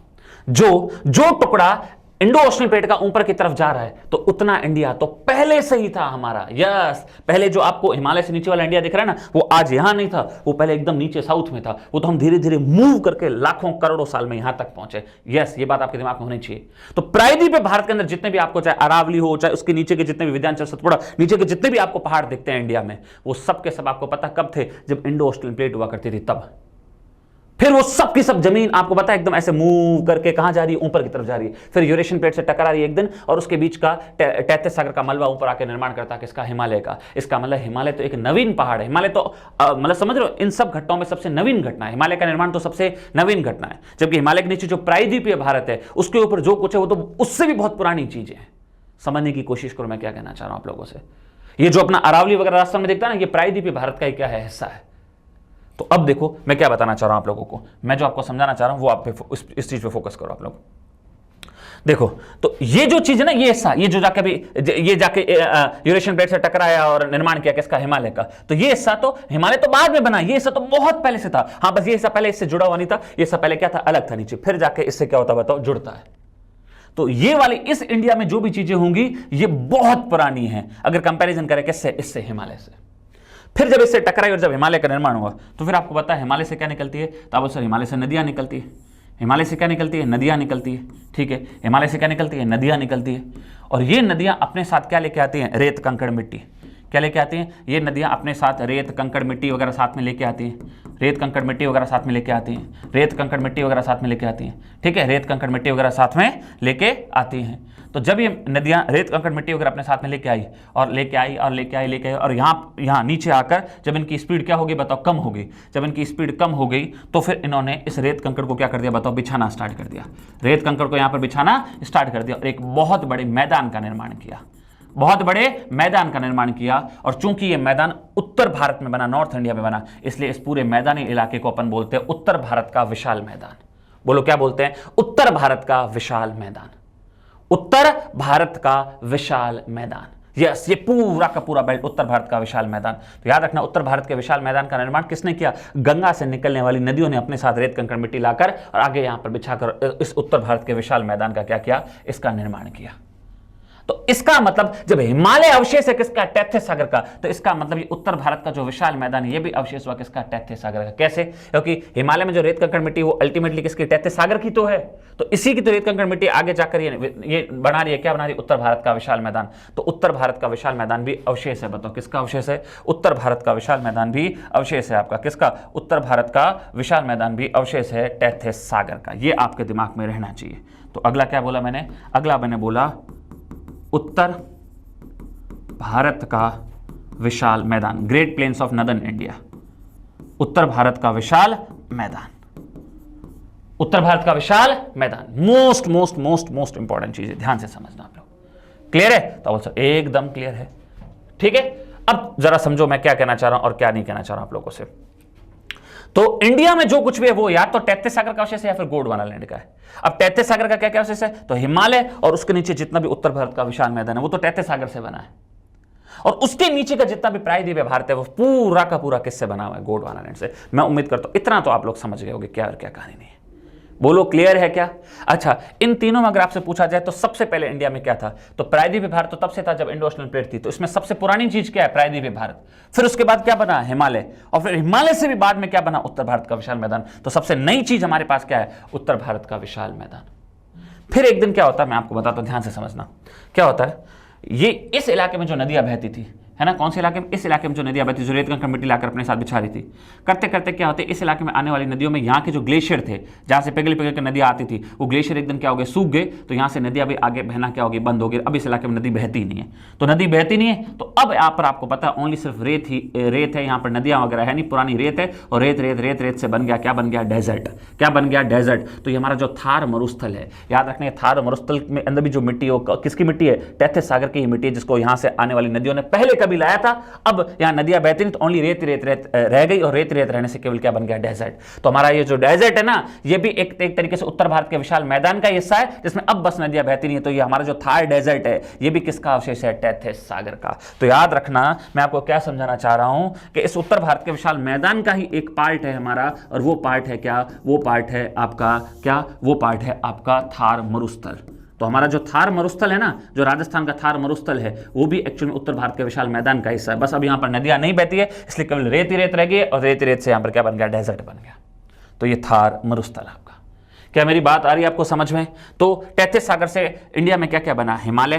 जो टुकड़ा इंडो ओशन प्लेट का ऊपर की तरफ जा रहा है, तो उतना इंडिया तो पहले से ही था हमारा। यस, पहले जो आपको हिमालय से नीचे वाला इंडिया दिख रहा है ना, वो आज यहां नहीं था, वो पहले एकदम नीचे साउथ में था। वो तो हम धीरे धीरे मूव करके लाखों करोड़ों साल में यहां तक पहुंचे। यस, ये बात आपके दिमाग में होनी चाहिए। तो प्रायद्वीपीय भारत के अंदर जितने भी आपको, चाहे अरावली हो, चाहे उसके नीचे के जितने भी विंध्याचल, सतपुड़ा, नीचे के जितने भी आपको पहाड़ दिखते हैं इंडिया में, वो सब के सब आपको पता कब थे? जब इंडो ऑस्ट्रेलियन प्लेट हुआ करती थी तब। फिर वो सब की सब जमीन आपको पता है एकदम ऐसे मूव करके कहां जा रही है? ऊपर की तरफ जा रही है। फिर यूरेशियन प्लेट से टकरा रही है एक दिन, और उसके बीच का टेथिस सागर का मलबा ऊपर आके निर्माण करता है किसका? हिमालय का। इसका मतलब हिमालय तो एक नवीन पहाड़ है। हिमालय तो मतलब समझ रहे हो, इन सब घटनाओं में सबसे नवीन घटना है हिमालय का निर्माण, तो सबसे नवीन घटना है। जबकि हिमालय के नीचे जो प्रायद्वीपीय भारत है, उसके ऊपर जो कुछ है वो तो उससे भी बहुत पुरानी चीजें हैं। समझने की कोशिश करो मैं क्या कहना चाह रहा हूं आप लोगों से। ये जो अपना अरावली वगैरह रास्ता में देखता है ना, ये प्रायद्वीपीय भारत का ही क्या है? हिस्सा है। तो अब देखो मैं क्या बताना चाह रहा हूं आप लोगों को, मैं जो आपको समझाना चाह रहा हूं वो आप इस चीज पे फोकस करो आप लोग। देखो तो ये जो चीज है ना, ये हिस्सा, ये जो जाके यूरेशियन प्लेट से टकराया और निर्माण किया किसका? हिमालय का। तो ये हिस्सा तो हिमालय तो बाद में बना, ये हिस्सा तो बहुत पहले से था। हाँ, बस ये हिस्सा पहले इससे जुड़ा हुआ नहीं था, ये हिस्सा पहले क्या था? अलग था नीचे, फिर जाके इससे क्या होता बताओ? जुड़ता है। तो ये वाली इस इंडिया में जो भी चीजें होंगी ये बहुत पुरानी है, अगर कंपैरिजन करें किससे? इससे, हिमालय से। फिर जब इससे टकराई और जब हिमालय का निर्माण हुआ, तो फिर आपको पता है हिमालय से क्या निकलती है? तो आप सर हिमालय से नदियां निकलती है। हिमालय से क्या निकलती है? नदियां निकलती है। ठीक है, हिमालय से क्या निकलती है? नदियां निकलती है। और ये नदियां अपने साथ क्या लेके आती हैं? रेत, कंकड़, मिट्टी। क्या लेके आती हैं? ये नदियां अपने साथ रेत, कंकड़, मिट्टी वगैरह साथ में लेके आती हैं। रेत, कंकड़, मिट्टी वगैरह साथ में लेके आती हैं। रेत, कंकड़, मिट्टी वगैरह साथ में लेके आती हैं। ठीक है, रेत, कंकड़, मिट्टी वगैरह साथ में लेके आती हैं। तो जब ये नदियां रेत, कंकड़, मिट्टी वगैरह अपने साथ में लेके आई और यहाँ नीचे आकर जब इनकी स्पीड क्या होगी बताओ? कम होगी। जब इनकी स्पीड कम हो गई तो फिर इन्होंने इस रेत कंकड़ को क्या कर दिया बताओ? बिछाना स्टार्ट कर दिया। रेत कंकड़ को यहाँ पर बिछाना स्टार्ट कर दिया और एक बहुत बड़े मैदान का निर्माण किया। बहुत बड़े मैदान का निर्माण किया। और चूंकि ये मैदान उत्तर भारत में बना, नॉर्थ इंडिया में बना, इसलिए इस पूरे मैदानी इलाके को अपन बोलते हैं उत्तर भारत का विशाल मैदान। बोलो क्या बोलते हैं? उत्तर भारत का विशाल मैदान। उत्तर भारत का विशाल मैदान। यस, ये पूरा का पूरा बेल्ट उत्तर भारत का विशाल मैदान। तो याद रखना, उत्तर भारत के विशाल मैदान का निर्माण किसने किया? गंगा से निकलने वाली नदियों ने अपने साथ रेत, कंकड़, मिट्टी लाकर और आगे यहां पर बिछाकर इस उत्तर भारत के विशाल मैदान का क्या किया? इसका निर्माण किया। तो इसका मतलब जब हिमालय अवशेष है किसका, टैथिस सागर का, तो इसका मतलब ये उत्तर भारत का जो विशाल मैदान है ये भी अवशेष हुआ किसका, टैथिस सागर का। कैसे? क्योंकि हिमालय में जो रेत कंकड़ मिट्टी वो अल्टीमेटली किसकी, टैथिस सागर की तो है। तो इसी की तो रेत कंकड़ मिट्टी आगे जाकर ये बना रही है, क्या बना रही है, उत्तर भारत का विशाल मैदान। तो उत्तर भारत का विशाल मैदान भी अवशेष है। बताओ किसका अवशेष है, उत्तर भारत का विशाल मैदान भी अवशेष है आपका। किसका, उत्तर भारत का विशाल मैदान भी अवशेष है टैथिस सागर का। ये आपके दिमाग में रहना चाहिए। तो अगला क्या बोला मैंने, अगला मैंने बोला उत्तर भारत का विशाल मैदान, great plains of northern India, उत्तर भारत का विशाल मैदान, उत्तर भारत का विशाल मैदान। Most most most most important चीज है, ध्यान से समझना आप लोग। क्लियर है? तो बोलो एकदम क्लियर है। ठीक है, अब जरा समझो मैं क्या कहना चाह रहा हूं और क्या नहीं कहना चाह रहा हूं आप लोगों से। तो इंडिया में जो कुछ भी है वो या तो टैथिस सागर का अवशेष है या फिर गोंडवाना लैंड का है। अब टैथिस सागर का क्या क्या अवशेष है, तो हिमालय और उसके नीचे जितना भी उत्तर भारत का विशाल मैदान है वो तो टैथिस सागर से बना है, और उसके नीचे का जितना भी प्रायद्वीप भारत है वो पूरा का पूरा किससे बना हुआ है, गोंडवाना लैंड से। मैं उम्मीद करता हूं इतना तो आप लोग समझ गए होंगे क्या और क्या कहानी नहीं है। बोलो क्लियर है क्या? अच्छा, इन तीनों में अगर आपसे पूछा जाए तो सबसे पहले इंडिया में क्या था, तो प्रायद्वीप भारत तो तब से था जब इंडो ओशियन प्लेट थी। तो इसमें सबसे पुरानी चीज क्या है, प्रायद्वीप भारत। फिर उसके बाद क्या बना, हिमालय, और फिर हिमालय से भी बाद में क्या बना, उत्तर भारत का विशाल मैदान। तो सबसे नई चीज हमारे पास क्या है, उत्तर भारत का विशाल मैदान। फिर एक दिन क्या होता है मैं आपको बताता हूं, ध्यान से समझना। क्या होता है, ये इस इलाके में जो नदियां बहती थी, है ना, कौन से इलाके में, इस इलाके में जो नदियां बहती, जो रेत कंकड़ मिट्टी लाकर अपने साथ बिछा रही थी, करते करते क्या होते, इस इलाके में आने वाली नदियों में यहाँ के जो ग्लेशियर थे, जहाँ से पिघल पिघल के नदियां आती थी, वो ग्लेशियर एक दिन क्या हो गए, सूख गए। तो यहाँ से नदियां भी आगे बहना क्या होगी, बंद हो गई। अब इस इलाके में नदी बहती नहीं है। तो नदी बहती नहीं है, तो अब यहाँ पर आपको पता है ओनली सिर्फ रेत है, यहाँ पर नदियां वगैरह है नहीं, पुरानी रेत है। और रेत रेत रेत रेत से बन गया, क्या बन गया, डेजर्ट। क्या बन गया, डेजर्ट। तो ये हमारा जो थार मरुस्थल है, याद रखने, थार मरुस्थल में अंदर भी जो मिट्टी हो, किसकी मिट्टी है, टैथिस सागर की मिट्टी है, जिसको यहाँ से आने वाली नदियों ने पहले कभी लाया था। अब यहां नदियां बहती नहीं, तो ओनली रेत रेत रेत रह गई, और रेत रेत रहने से केवल क्या बन गया, डेजर्ट। तो हमारा ये जो डेजर्ट है ना, ये भी एक तरीके से उत्तर भारत के विशाल मैदान का हिस्सा है, जिसमें अब बस नदियां बहती नहीं है। तो ये हमारा जो थार डेजर्ट है, ये भी किसका अवशेष है, टैथिस सागर का। तो याद रखना, मैं आपको क्या समझाना चाह रहा हूं कि इस उत्तर भारत के विशाल मैदान का ही एक पार्ट है हमारा, और वो पार्ट है क्या, वो पार्ट है आपका क्या, वो पार्ट है आपका थार मरुस्थल। तो हमारा जो थार मरुस्थल है ना, जो राजस्थान का थार मरुस्थल है, वो भी एक्चुअली में उत्तर भारत के विशाल मैदान का हिस्सा है। बस अब यहाँ पर नदियां नहीं बहती है, इसलिए केवल रेत ही रेत रह गई, और रेत ही रेत से यहाँ पर क्या बन गया, डेजर्ट बन गया। तो ये थार मरुस्थल आपका। क्या मेरी बात आ रही है आपको समझ में? तो टैथिस सागर से इंडिया में क्या क्या बना, हिमालय,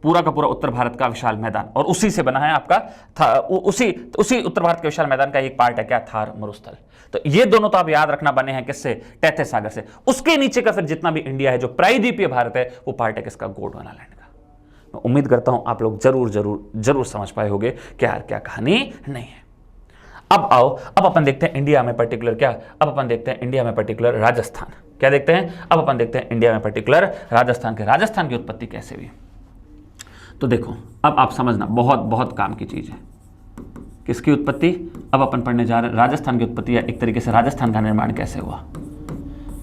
पूरा का पूरा उत्तर भारत का विशाल मैदान, और उसी से बना है आपका उसी उत्तर भारत के विशाल मैदान का एक पार्ट है क्या, थार मरुस्थल। तो ये दोनों तो आप याद रखना बने हैं किससे, टैथिस सागर से। उसके नीचे का फिर जितना भी इंडिया है, जो प्रायद्वीपीय भारत है, वो पार्ट है किसका, गोंडवाना लैंड का। मैं उम्मीद करता हूं आप लोग जरूर जरूर जरूर समझ पाए होंगे क्या क्या कहानी नहीं है। अब आओ, अब अपन देखते हैं इंडिया में पर्टिकुलर क्या, अब अपन देखते हैं इंडिया में पर्टिकुलर राजस्थान। क्या देखते हैं, अब अपन देखते हैं इंडिया में पर्टिकुलर राजस्थान के, राजस्थान की उत्पत्ति कैसे हुई। तो देखो, अब आप समझना, बहुत बहुत काम की चीज है। किसकी उत्पत्ति, अब अपन पढ़ने जा रहे हैं राजस्थान की उत्पत्ति, या एक तरीके से राजस्थान का निर्माण कैसे हुआ।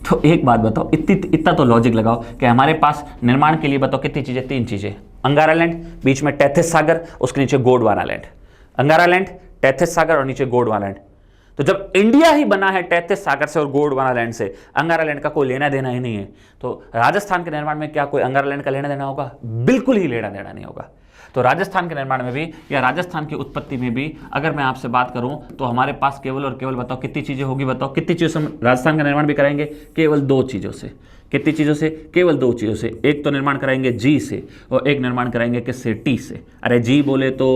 तो एक बात बताओ, इतना तो लॉजिक लगाओ कि हमारे पास निर्माण के लिए बताओ कितनी चीजें, तीन चीजें, अंगारा लैंड, बीच में टैथिस सागर, उसके नीचे Gondwana land. Angara land, Tethys सागर और नीचे गोंडवाना लैंड। तो जब इंडिया ही बना है टैथिस सागर से और गोंडवाना लैंड से, अंगारा लैंड का कोई लेना देना ही नहीं है। तो राजस्थान के निर्माण में क्या कोई अंगारा लैंड का लेना देना होगा, बिल्कुल ही लेना देना नहीं होगा। तो राजस्थान के निर्माण में भी, या राजस्थान की उत्पत्ति में भी अगर मैं आपसे बात करूं, तो हमारे पास केवल और केवल बताओ कितनी चीजें होगी, बताओ कितनी चीजों से राजस्थान का निर्माण भी कराएंगे, केवल दो चीजों से। कितनी चीजों से, केवल दो चीजों से। एक तो निर्माण कराएंगे जी से, और एक निर्माण कराएंगे किससे, टी से। अरे जी बोले तो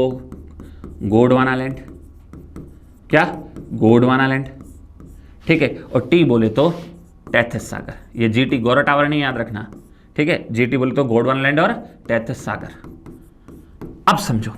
गोंडवाना लैंड, क्या, गोंडवाना लैंड, ठीक है, और टी बोले तो टैथिस सागर। ये जीटी गौरा टावर नहीं याद रखना, ठीक है, जीटी बोले तो गोंडवाना लैंड और टैथिस सागर। अब समझो,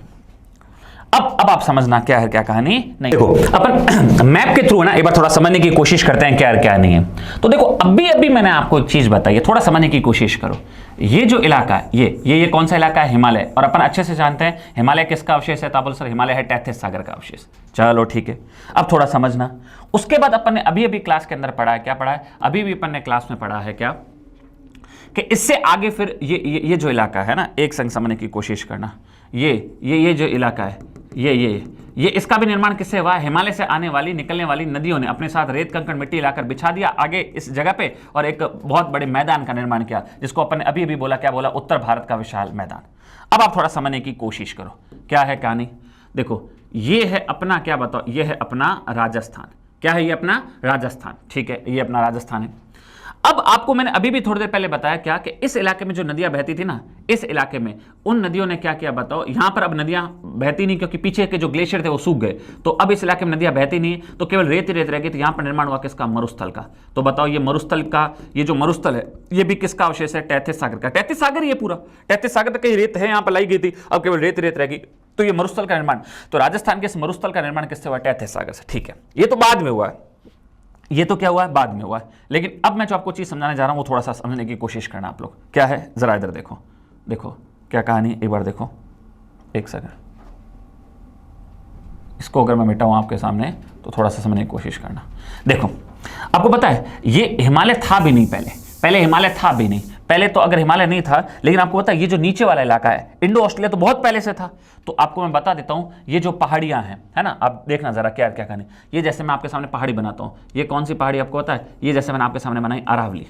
अब आप समझना क्या है क्या कहानी नहीं। देखो, अपन मैप के थ्रू ना एक बार थोड़ा समझने की कोशिश करते हैं क्या है क्या नहीं है। तो देखो, अभी मैंने आपको एक चीज बताई है, थोड़ा समझने की कोशिश करो। ये जो इलाका है, ये कौन सा इलाका है, हिमालय। और अपन अच्छे से जानते हैं हिमालय किसका अवशेष है, तो बोल सर हिमालय है टैथिस सागर का अवशेष। चलो ठीक है, अब थोड़ा समझना। उसके बाद अपन ने अभी क्लास के अंदर पढ़ा है, क्या पढ़ा है, अभी भी अपन ने क्लास में पढ़ा है क्या, कि इससे आगे फिर ये जो इलाका है ना, एक संग समझने की कोशिश करना। ये जो इलाका है, ये इसका भी निर्माण किससे हुआ? हिमालय से आने वाली निकलने वाली नदियों ने अपने साथ रेत कंकड़ मिट्टी लाकर बिछा दिया आगे इस जगह पे और एक बहुत बड़े मैदान का निर्माण किया, जिसको अपन ने अभी अभी बोला, क्या बोला? उत्तर भारत का विशाल मैदान। अब आप थोड़ा समझने की कोशिश करो क्या है कहानी। देखो ये है अपना, क्या बताओ, ये है अपना राजस्थान। क्या है ये? अपना राजस्थान। ठीक है, ये अपना राजस्थान है। अब आपको मैंने अभी भी थोड़ी देर पहले बताया क्या कि इस इलाके में जो नदियां बहती थी ना, इस इलाके में उन नदियों ने क्या किया बताओ? यहां पर अब नदियां बहती नहीं, क्योंकि पीछे के जो ग्लेशियर थे वो सूख गए, तो अब इस इलाके में नदियां बहती नहीं, तो केवल रेत ही रेत रह गई। तो यहां पर निर्माण हुआ किसका? मरुस्थल का। तो बताओ ये मरुस्थल का, ये जो मरुस्थल है ये भी किसका अवशेष है? टैथिस सागर का। टैथिस सागर ये पूरा, टैथिस सागर तक कहीं रेत है, यहां पर लाई गई थी, अब केवल रेत रेत रह गई, तो ये मरुस्थल का निर्माण। तो राजस्थान के इस मरुस्थल का निर्माण किससे हुआ? टैथिस सागर से। ठीक है, ये तो बाद में हुआ है, ये तो क्या हुआ है? बाद में हुआ है। लेकिन अब मैं जो आपको चीज समझाने जा रहा हूं वो थोड़ा सा समझने की कोशिश करना आप लोग। क्या है? जरा इधर देखो, देखो क्या कहानी, एक बार देखो, एक सेकंड। इसको अगर मैं मिटाऊं आपके सामने तो थोड़ा सा समझने की कोशिश करना। देखो आपको पता है ये हिमालय था भी नहीं पहले हिमालय था भी नहीं। पहले तो अगर हिमालय नहीं था, लेकिन आपको पता है ये जो नीचे वाला इलाका है इंडो ऑस्ट्रेलिया तो बहुत पहले से था। तो आपको मैं बता देता हूं, ये जो पहाड़ियां हैं, है ना, आप देखना जरा क्या क्या कहानी। ये जैसे मैं आपके सामने पहाड़ी बनाता हूं, ये कौन सी पहाड़ी आपको पता है? ये जैसे मैंने आपके सामने बनाई अरावली।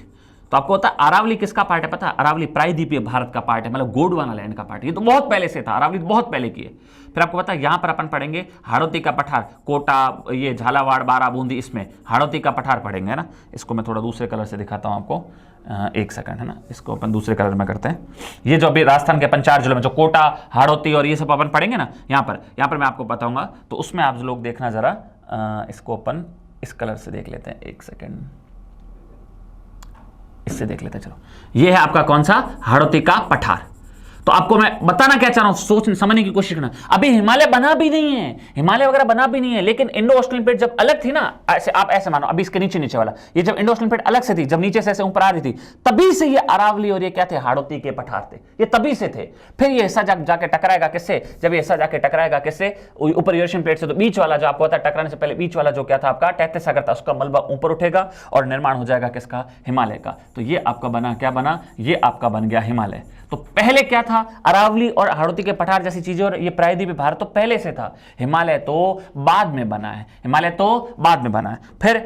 तो आपको पता है अरावली किसका पार्ट है? पता है? अरावली प्रायद्वीपीय भारत का पार्ट है, मतलब गोंडवाना लैंड का पार्ट। ये तो बहुत पहले से था, अरावली बहुत पहले की है। फिर आपको पता है यहां पर अपन पढ़ेंगे हाड़ौती का पठार, कोटा, ये झालावाड़, बारा, बूंदी, इसमें हाड़ौती का पठार पढ़ेंगे, है ना। इसको मैं थोड़ा दूसरे कलर से दिखाता हूं आपको, एक सेकंड, है ना, इसको अपन दूसरे कलर में करते हैं। ये जो अभी राजस्थान के अपन 4 जिलों में जो कोटा, हाड़ौती और ये सब अपन पढ़ेंगे ना, यहाँ पर मैं आपको बताऊंगा, तो उसमें आप लोग देखना जरा, इसको अपन इस कलर से देख लेते हैं, एक सेकंड, इससे देख लेते हैं। चलो ये है आपका कौन सा? हाड़ौती का पठार। तो आपको मैं बताना क्या चाह रहा हूं, सोच समझने की कोशिश करना। अभी हिमालय बना भी नहीं है, हिमालय वगैरह बना भी नहीं है, लेकिन इंडो ऑस्ट्रेलियन प्लेट जब अलग थी ना, ऐसे आप ऐसे मानो, अभी इसके नीचे नीचे वाला, ये जब इंडो ऑस्ट्रेलियन प्लेट अलग से थी, जब नीचे से ऐसे ऊपर आ रही थी, तभी से ये अरावली और ये क्या थे? हाड़ौती के पठार थे, ये तभी से थे। फिर ये हिस्सा जाके टकराएगा किससे? जब ये हिस्सा जाके टकराएगा किससे? ऊपर यूरेशियन प्लेट से। तो बीच वाला जो आपको पता है, टकराने से पहले बीच वाला जो क्या था आपका? टैथिस सागर था, उसका मलबा ऊपर उठेगा और निर्माण हो जाएगा किसका? हिमालय का। तो ये आपका बना, क्या बना? ये आपका बन गया हिमालय। तो पहले क्या था? अरावली और हाड़ौती के पठार जैसी चीजें, और ये प्रायद्वीपीय भारत तो पहले से था, हिमालय तो बाद में बना है, हिमालय तो बाद में बना है।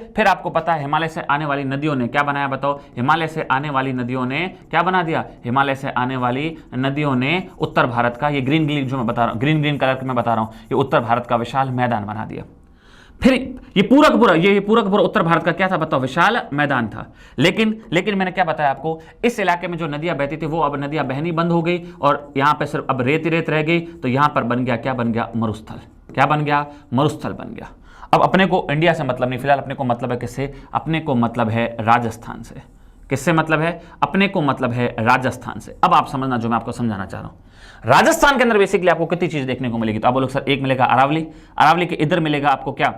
फिर आपको पता है हिमालय से आने वाली नदियों ने क्या बनाया बताओ? हिमालय से आने वाली नदियों ने क्या बना दिया? हिमालय से आने वाली नदियों ने उत्तर भारत का, ये ग्रीन ग्रीन जो मैं बता रहा हूं, ग्रीन ग्रीन कलर में बता रहा हूं, ये उत्तर भारत का विशाल मैदान बना दिया। फिर ये पूरा का पूरा उत्तर भारत का क्या था बताओ? विशाल मैदान था। लेकिन मैंने क्या बताया आपको? इस इलाके में जो नदियां बहती थी वो अब नदियां बहनी बंद हो गई और यहां पे सिर्फ अब रेत ही रेत रह गई। तो यहां पर बन गया, क्या बन गया? मरुस्थल। क्या बन गया? मरुस्थल बन गया। अब अपने को इंडिया से मतलब नहीं, फिलहाल अपने को मतलब है किससे? अपने को मतलब है राजस्थान से। किससे मतलब है? अपने को मतलब है राजस्थान से। अब आप समझना जो मैं आपको समझाना चाह रहा हूं। राजस्थान के अंदर बेसिकली आपको कितनी चीज देखने को मिलेगी? तो आप बोलोगे सर एक मिलेगा अरावली, अरावली के इधर मिलेगा आपको क्या?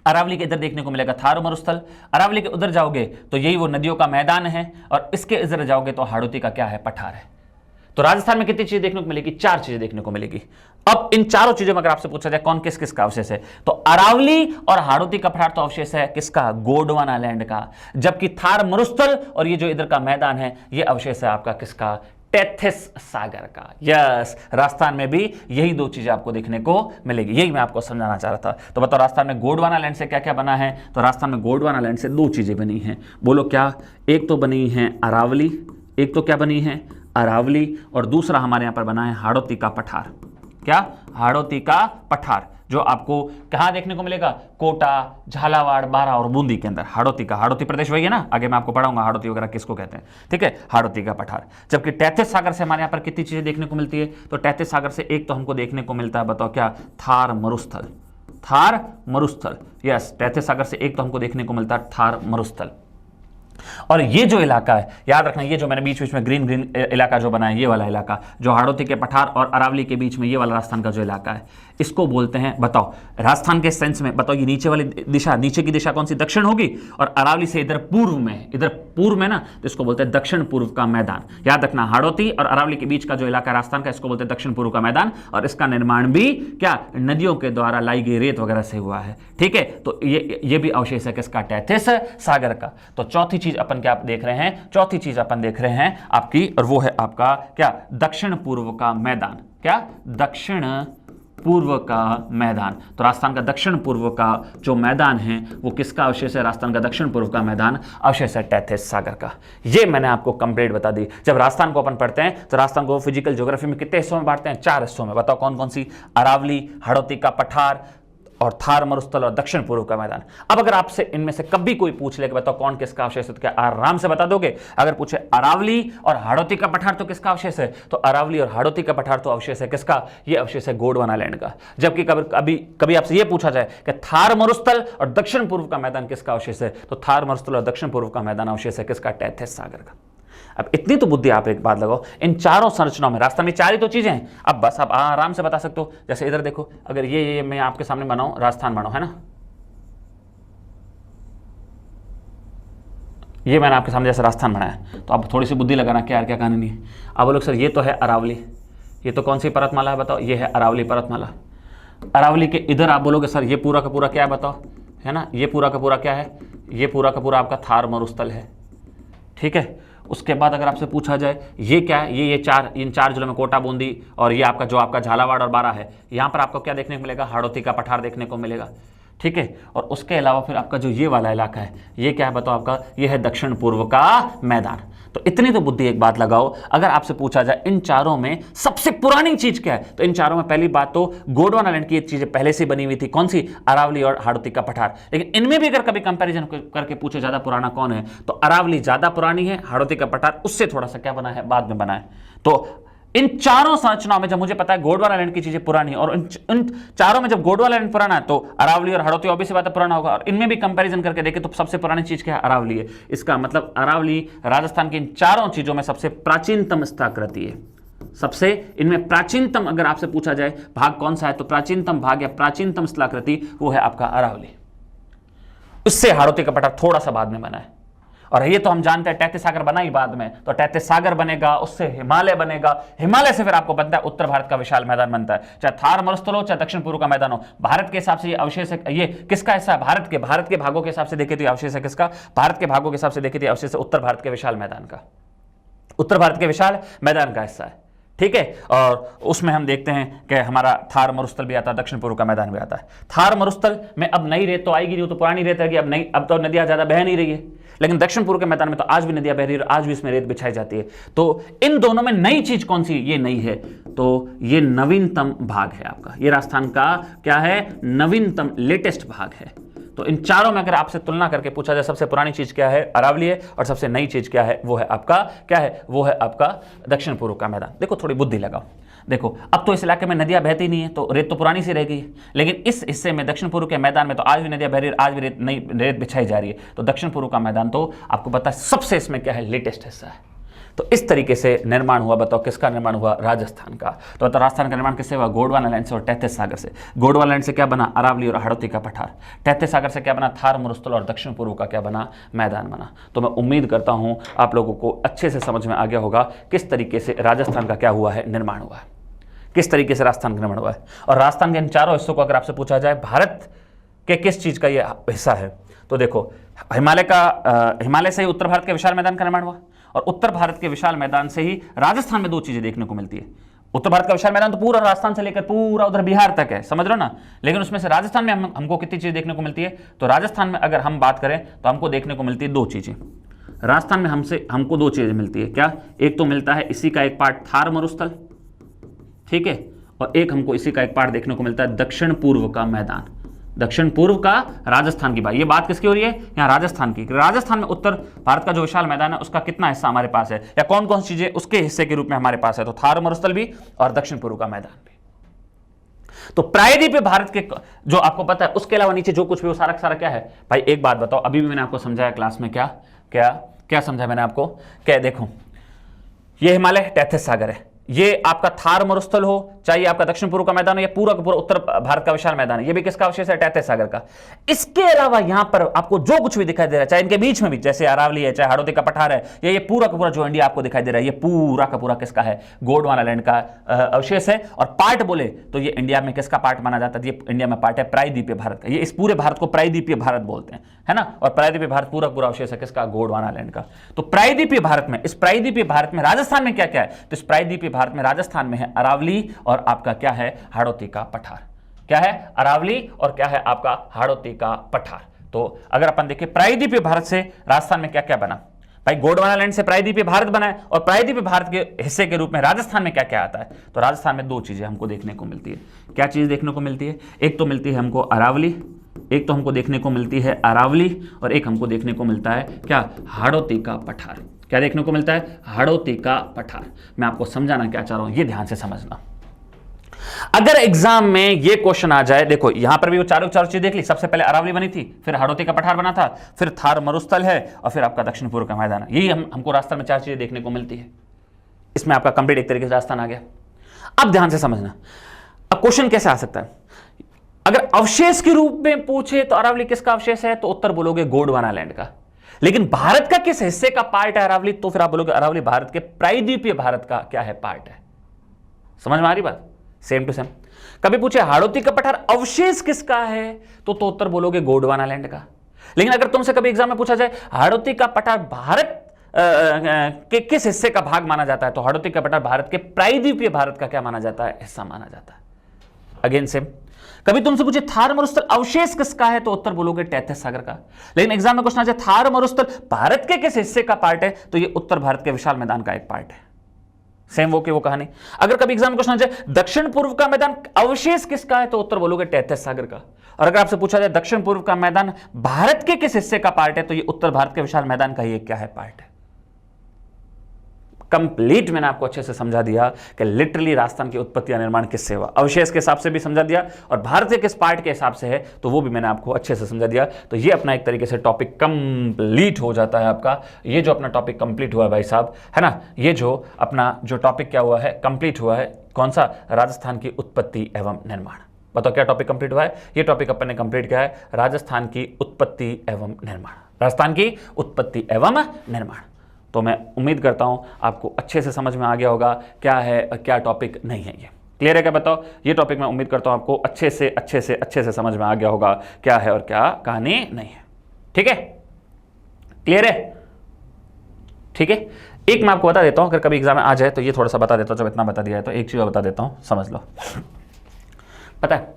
अरावली के इधर देखने को मिलेगा थार मरुस्थल। अरावली के उधर जाओगे तो यही वो नदियों का मैदान है, और इसके इधर जाओगे तो हाड़ौती का क्या है? पठार है। तो राजस्थान में कितनी चीजें देखने को मिलेगी? 4 चीजें देखने को मिलेगी। अब इन चारों चीजों में अगर आपसे पूछा जाए कौन किस किस का अवशेष है, तो अरावली और हाड़ौती का पठार तो अवशेष है किसका? गोंडवाना लैंड का। जबकि थार मरुस्थल और ये जो इधर का मैदान है ये अवशेष है आपका किसका? टैथिस सागर का। यस, राजस्थान में भी यही 2 चीजें आपको देखने को मिलेगी, यही मैं आपको समझाना चाह रहा था। तो बताओ राजस्थान में गोंडवाना लैंड से क्या क्या बना है? तो राजस्थान में गोंडवाना लैंड से 2 चीजें बनी हैं। बोलो क्या? एक तो बनी है अरावली, एक तो क्या बनी है? अरावली, और दूसरा हमारे यहां पर बना है हाड़ौती का पठार। क्या? हाड़ौती का पठार, जो आपको कहां देखने को मिलेगा? कोटा, झालावाड़, बारा और बूंदी के अंदर। हाड़ौती का, हाड़ौती प्रदेश वही है ना, आगे मैं आपको पढ़ाऊंगा हाड़ौती वगैरह किसको कहते हैं, ठीक है, हाड़ौती का पठार। जबकि टैथिस सागर से हमारे यहां पर कितनी चीजें देखने को मिलती है? तो टैथिस सागर से एक तो हमको देखने को मिलता है, बताओ क्या? थार मरुस्थल। थार मरुस्थल, यस, टैथिस सागर से एक तो हमको देखने को मिलता है थार मरुस्थल। और ये जो इलाका है, याद रखना, ये जो मैंने बीच बीच में ग्रीन ग्रीन इलाका जो बना है, ये वाला इलाका जो हाड़ौती के पठार और अरावली के बीच में, ये वाला राजस्थान का जो इलाका है, इसको बोलते हैं, बताओ राजस्थान के सेंस में, बताओ ये नीचे वाली दिशा, नीचे की दिशा कौन सी? दक्षिण होगी, और अरावली से इधर पूर्व में, इधर पूर्व में ना, तो इसको बोलते हैं दक्षिण पूर्व का मैदान। याद रखना, हाड़ौती और अरावली के बीच का जो इलाका राजस्थान का, इसको बोलते हैं दक्षिण पूर्व का मैदान, और इसका निर्माण भी क्या? नदियों के द्वारा लाई गई रेत वगैरह से हुआ है, ठीक है। तो ये भी अवशेष है किसका? टैथिस सागर का। तो चौथी चीज अपन क्या देख रहे हैं? चौथी चीज अपन देख रहे हैं आपकी, और वो है आपका क्या? दक्षिण पूर्व का मैदान। क्या? दक्षिण पूर्व का मैदान। तो राजस्थान का दक्षिण पूर्व का जो मैदान है वो किसका अवशेष है? राजस्थान का दक्षिण पूर्व का मैदान अवशेष है टेथिस सागर का। ये मैंने आपको कंप्लीट बता दी। जब राजस्थान को अपन पढ़ते हैं तो राजस्थान को फिजिकल ज्योग्राफी में कितने हिस्सों में बांटते हैं? 4 हिस्सों में। बताओ कौन कौन सी? अरावली, हाड़ौती का पठार और थार मरुस्थल और दक्षिण पूर्व का मैदान। अब अगर आपसे इनमें से कभी कोई पूछ ले कि बताओ कौन किसका अवशेष है, तो क्या आराम से बता दोगे? अगर पूछे अरावली और हाड़ौती का पठार तो किसका अवशेष है? तो अरावली और हाड़ौती का पठार तो अवशेष है किसका? ये अवशेष है गोंडवानालैंड का। जबकि कभी आपसे यह पूछा जाए कि थार मरुस्थल और दक्षिण पूर्व का मैदान किसका अवशेष है, तो थार मरुस्थल और दक्षिण पूर्व का मैदान अवशेष है किसका? टेथिस सागर का। अब इतनी तो बुद्धि आप एक बात लगाओ, इन चारों संरचनाओं में राजस्थान में 4 ही तो चीजें हैं। अब बस आप आराम से बता सकते हो। जैसे इधर देखो, अगर ये मैं आपके सामने बनाऊं, राजस्थान बनाओ, है ना, ये मैंने आपके सामने जैसे राजस्थान बनाया, तो अब थोड़ी सी बुद्धि लगाना क्या यार, क्या कहानी नहीं है। अब बोलो सर ये तो है अरावली, ये तो कौन सी पर्वतमाला है? बताओ, ये है अरावली पर्वतमाला। अरावली के इधर आप बोलोगे सर ये पूरा का पूरा क्या है? बताओ, है ना, ये पूरा का पूरा क्या है? ये पूरा का पूरा आपका थार मरुस्थल है। ठीक है। उसके बाद अगर आपसे पूछा जाए ये क्या है, ये इन 4 जिलों में कोटा, बूंदी और ये आपका जो आपका झालावाड़ और बारा है, यहाँ पर आपको क्या देखने को मिलेगा? हाड़ौती का पठार देखने को मिलेगा। ठीक है। और उसके अलावा फिर आपका जो ये वाला इलाका है, ये क्या है बताओ? आपका ये है दक्षिण पूर्व का मैदान। तो इतनी तो बुद्धि एक बात लगाओ, अगर आपसे पूछा जाए इन चारों में सबसे पुरानी चीज क्या है, तो इन चारों में पहली बात तो गोंडवानालैंड की चीजें पहले से बनी हुई थी। कौन सी? अरावली और हाड़ौती का पठार। लेकिन इनमें भी अगर कभी कंपैरिजन करके पूछे ज्यादा पुराना कौन है, तो अरावली ज्यादा पुरानी है, हाड़ौती का पठार उससे थोड़ा सा क्या बना है? बाद में बना है। तो इन चारों संरचनाओं में जब मुझे पता है गोंडवानालैंड की चीजें पुरानी है, और इन चारों में जब गोंडवानालैंड पुराना है तो अरावली और हाड़ौती ऑब्वियस बात है पुराना होगा। और इनमें भी कंपैरिजन करके देखें तो सबसे पुरानी चीज क्या है? अरावली है। इसका मतलब अरावली राजस्थान की इन चारों चीजों में सबसे प्राचीनतम स्थलाकृति है। सबसे इनमें प्राचीनतम अगर आपसे पूछा जाए भाग कौन सा है, तो प्राचीनतम भाग या प्राचीनतम स्थलाकृति वो है आपका अरावली। उससे हाड़ौती का पठार थोड़ा सा बाद में बना है। और ये तो हम जानते हैं टेथिस सागर बना ही बाद में, तो टेथिस सागर बनेगा, उससे हिमालय बनेगा, हिमालय से फिर आपको बनता है उत्तर भारत का विशाल मैदान बनता है। चाहे थार मरुस्थल हो, चाहे दक्षिण पूर्व का मैदान हो, भारत के हिसाब से ये अवशेष है। ये किसका हिस्सा है? भारत के भागों के हिसाब से देखे तो अवशेष है किसका? भारत के भागों के हिसाब से देखे तो अवशेष है उत्तर भारत के विशाल मैदान का। उत्तर भारत के विशाल मैदान का हिस्सा है। ठीक है। और उसमें हम देखते हैं कि हमारा थार मरुस्थल भी आता है, दक्षिण पूर्व का मैदान भी आता है। थार मरुस्थल में अब नई रेत तो आएगी नहीं, तो पुरानी रेत रहेगी। अब तो नदियां ज्यादा बह नहीं रही है, लेकिन दक्षिण पूर्व के मैदान में तो आज भी नदियां बह रही है और आज भी इसमें रेत बिछाई जाती है। तो इन दोनों में नई चीज कौन सी? ये नई है, तो ये नवीनतम भाग है आपका। ये राजस्थान का क्या है? नवीनतम लेटेस्ट भाग है। तो इन चारों में अगर आपसे तुलना करके पूछा जाए सबसे पुरानी चीज क्या है? अरावली है। और सबसे नई चीज क्या है? वो है आपका क्या है? वो है आपका दक्षिण पूर्व का मैदान। देखो थोड़ी बुद्धि लगाओ। देखो अब तो इस इलाके में नदियां बहती नहीं है, तो रेत तो पुरानी सी रह गई है। लेकिन इस हिस्से में दक्षिण पूर्व के मैदान में तो आज भी नदियां बह रही है, आज भी नई रेत बिछाई जा रही है। तो दक्षिण पूर्व का मैदान तो आपको पता है सबसे इसमें क्या है? लेटेस्ट हिस्सा है। तो इस तरीके से निर्माण हुआ। बताओ किसका निर्माण हुआ? राजस्थान का। तो बताओ राजस्थान का निर्माण किससे हुआ? गोंडवानालैंड से और टेथिस सागर से। गोंडवानालैंड से क्या बना? अरावली और हाड़ौती का पठार। टेथिस सागर से क्या बना? थार मरुस्थल और दक्षिण पूर्व का क्या बना? मैदान बना। तो मैं उम्मीद करता हूं आप लोगों को अच्छे से समझ में आ गया होगा किस तरीके से राजस्थान का क्या हुआ है? निर्माण हुआ है, किस तरीके से राजस्थान का निर्माण हुआ है। और राजस्थान के इन चारों हिस्सों को अगर आपसे पूछा जाए भारत के किस चीज का यह हिस्सा है, तो देखो हिमालय से ही उत्तर भारत के विशाल मैदान का निर्माण हुआ, और उत्तर भारत के विशाल मैदान से ही राजस्थान में 2 चीजें देखने को मिलती है। उत्तर भारत का विशाल मैदान तो पूरा राजस्थान से लेकर पूरा उधर बिहार तक है, समझ रहे हो ना। लेकिन उसमें से राजस्थान में हमको कितनी चीजें देखने को मिलती है? तो राजस्थान में अगर हम बात करें तो हमको देखने को मिलती है 2 चीजें। राजस्थान में हमको 2 चीजें मिलती है। क्या? एक तो मिलता है इसी का एक पार्ट थार मरुस्थल, ठीक है, और एक हमको इसी का एक पार्ट देखने को मिलता है दक्षिण पूर्व का मैदान। दक्षिण पूर्व का राजस्थान की बात, ये बात किसकी हो रही है? यहाँ राजस्थान की। राजस्थान में उत्तर भारत का जो विशाल मैदान है उसका कितना हिस्सा हमारे पास है, या कौन कौन सी चीजें उसके हिस्से के रूप में हमारे पास है? तो थार मरुस्थल भी और दक्षिण पूर्व का मैदान भी। तो प्रायद्वीपीय भारत के जो आपको पता है उसके अलावा नीचे जो कुछ भी वो सारा सारा क्या है भाई? एक बात बताओ, अभी भी मैंने आपको समझाया क्लास में, क्या क्या क्या समझाया मैंने आपको? क्या? देखो ये हिमालय टेथिस सागर है, ये आपका थार मरुस्थल हो, चाहे आपका दक्षिण पूर्व का मैदान हो, या पूरा का पूरा उत्तर भारत का विशाल मैदान है, ये भी किसका अवशेष है? टेथिस सागर का। इसके अलावा यहां पर आपको जो कुछ भी दिखाई दे रहा है, चाहे इनके बीच में भी जैसे अरावली है, चाहे हाड़ौती का पठार है, या ये पूरा का पूरा जो इंडिया आपको दिखाई दे रहा है, ये पूरा का पूरा किसका है? गोंडवानालैंड का अवशेष है। और पार्ट बोले तो ये इंडिया में किसका पार्ट माना जाता है? ये इंडिया में पार्ट है प्रायद्वीपीय भारत का। ये इस पूरे भारत को प्रायद्वीपीय भारत बोलते हैं, है ना। और प्रायद्वीपीय भारत पूरा पूरा अवशेष है किसका? गोंडवानालैंड का। तो प्रायद्वीपीय भारत में, इस प्रायद्वीपीय भारत में राजस्थान में क्या क्या है? तो इस प्रायद्वीपीय भारत में राजस्थान में है अरावली और आपका क्या है हाड़ौती का पठार। क्या है अरावली और क्या है आपका हाड़ौती का पठार। तो अगर अपन देखें प्रायद्वीपीय भारत से राजस्थान में क्या क्या बना भाई, गोंडवाना लैंड से प्रायद्वीपीय भारत बना है और प्रायद्वीपीय भारत के हिस्से के रूप में राजस्थान में क्या क्या आता है। तो राजस्थान में दो चीजें हमको देखने को मिलती है। क्या चीज देखने को मिलती है, एक तो मिलती है हमको अरावली, एक तो हमको देखने को मिलती है अरावली और एक हमको देखने को मिलता है क्या हाड़ौती का पठार। क्या देखने को मिलता है हाड़ौती का पठार। मैं आपको समझाना क्या चाह रहा हूं ये ध्यान से समझना। अगर एग्जाम में ये क्वेश्चन आ जाए, देखो यहां पर भी वो चारों चीज देख ली, सबसे पहले अरावली बनी थी, फिर हाड़ौती का पठार बना था, फिर थार मरुस्थल है और फिर आपका दक्षिण पूर्व का मैदान है। यही हमको राजस्थान में चार चीजें देखने को मिलती है। इसमें आपका कंप्लीट एक तरीके से राजस्थान आ गया। अब ध्यान से समझना, अब क्वेश्चन कैसे आ सकता है। अगर अवशेष के रूप में पूछे तो अरावली किसका अवशेष है, तो उत्तर बोलोगे गोंडवाना लैंड का। लेकिन भारत का किस हिस्से का पार्ट है अरावली, तो फिर आप बोलोगे अरावली भारत के प्रायद्वीपीय भारत का क्या है पार्ट है। समझ में आ रही बात, सेम टू सेम। कभी पूछे हाड़ौती का पठार अवशेष किसका है, तो उत्तर बोलोगे गोंडवाना लैंड का। लेकिन अगर तुमसे कभी एग्जाम में पूछा जाए हाड़ौती का पठार भारत के किस हिस्से का भाग माना जाता है, तो हाड़ौती का पठार भारत के प्रायद्वीपीय भारत का क्या माना जाता है, हिस्सा माना जाता है। Again same. कभी तुमसे पूछे थार मरुस्थल अवशेष किसका है, तो उत्तर बोलोगे तैतीस सागर का। लेकिन एग्जाम में क्वेश्चन आ जाए थार मरुस्थल भारत के किस हिस्से का पार्ट है, तो ये उत्तर भारत के विशाल मैदान का एक पार्ट है। सेम वो की वो कहानी। अगर कभी एग्जाम में क्वेश्चन आ जाए दक्षिण पूर्व का मैदान अवशेष किसका है, तो उत्तर बोलोगे तैतीस सागर का। और अगर आपसे पूछा जाए दक्षिण पूर्व का मैदान भारत के किस हिस्से का पार्ट है, तो ये उत्तर भारत के विशाल मैदान का ही क्या है पार्ट है। कंप्लीट मैंने आपको अच्छे से समझा दिया कि लिटरली राजस्थान की उत्पत्ति या निर्माण किससे हुआ, अवशेष के हिसाब से भी समझा दिया और भारत के किस पार्ट के हिसाब से है तो वो भी मैंने आपको अच्छे से समझा दिया। तो ये अपना एक तरीके से टॉपिक कंप्लीट हो जाता है आपका। ये जो अपना टॉपिक कंप्लीट हुआ है भाई साहब, है ना, ये जो अपना जो टॉपिक क्या हुआ है कंप्लीट हुआ है, कौन सा, राजस्थान की उत्पत्ति एवं निर्माण। बताओ क्या टॉपिक कंप्लीट हुआ है, ये टॉपिक अपन ने कंप्लीट किया है राजस्थान की उत्पत्ति एवं निर्माण, राजस्थान की उत्पत्ति एवं निर्माण। तो मैं उम्मीद करता हूं आपको अच्छे से समझ में आ गया होगा क्या है क्या टॉपिक नहीं है। ये क्लियर है क्या, बताओ। ये टॉपिक मैं उम्मीद करता हूं आपको अच्छे से समझ में आ गया होगा क्या है और क्या कहानी नहीं है। ठीक है, क्लियर है, ठीक है। एक मैं आपको बता देता हूं, अगर कभी एग्जाम में आ जाए तो ये थोड़ा सा बता देता हूं, जब इतना बता दिया है तो एक चीज बता देता हूं, समझ लो। पता है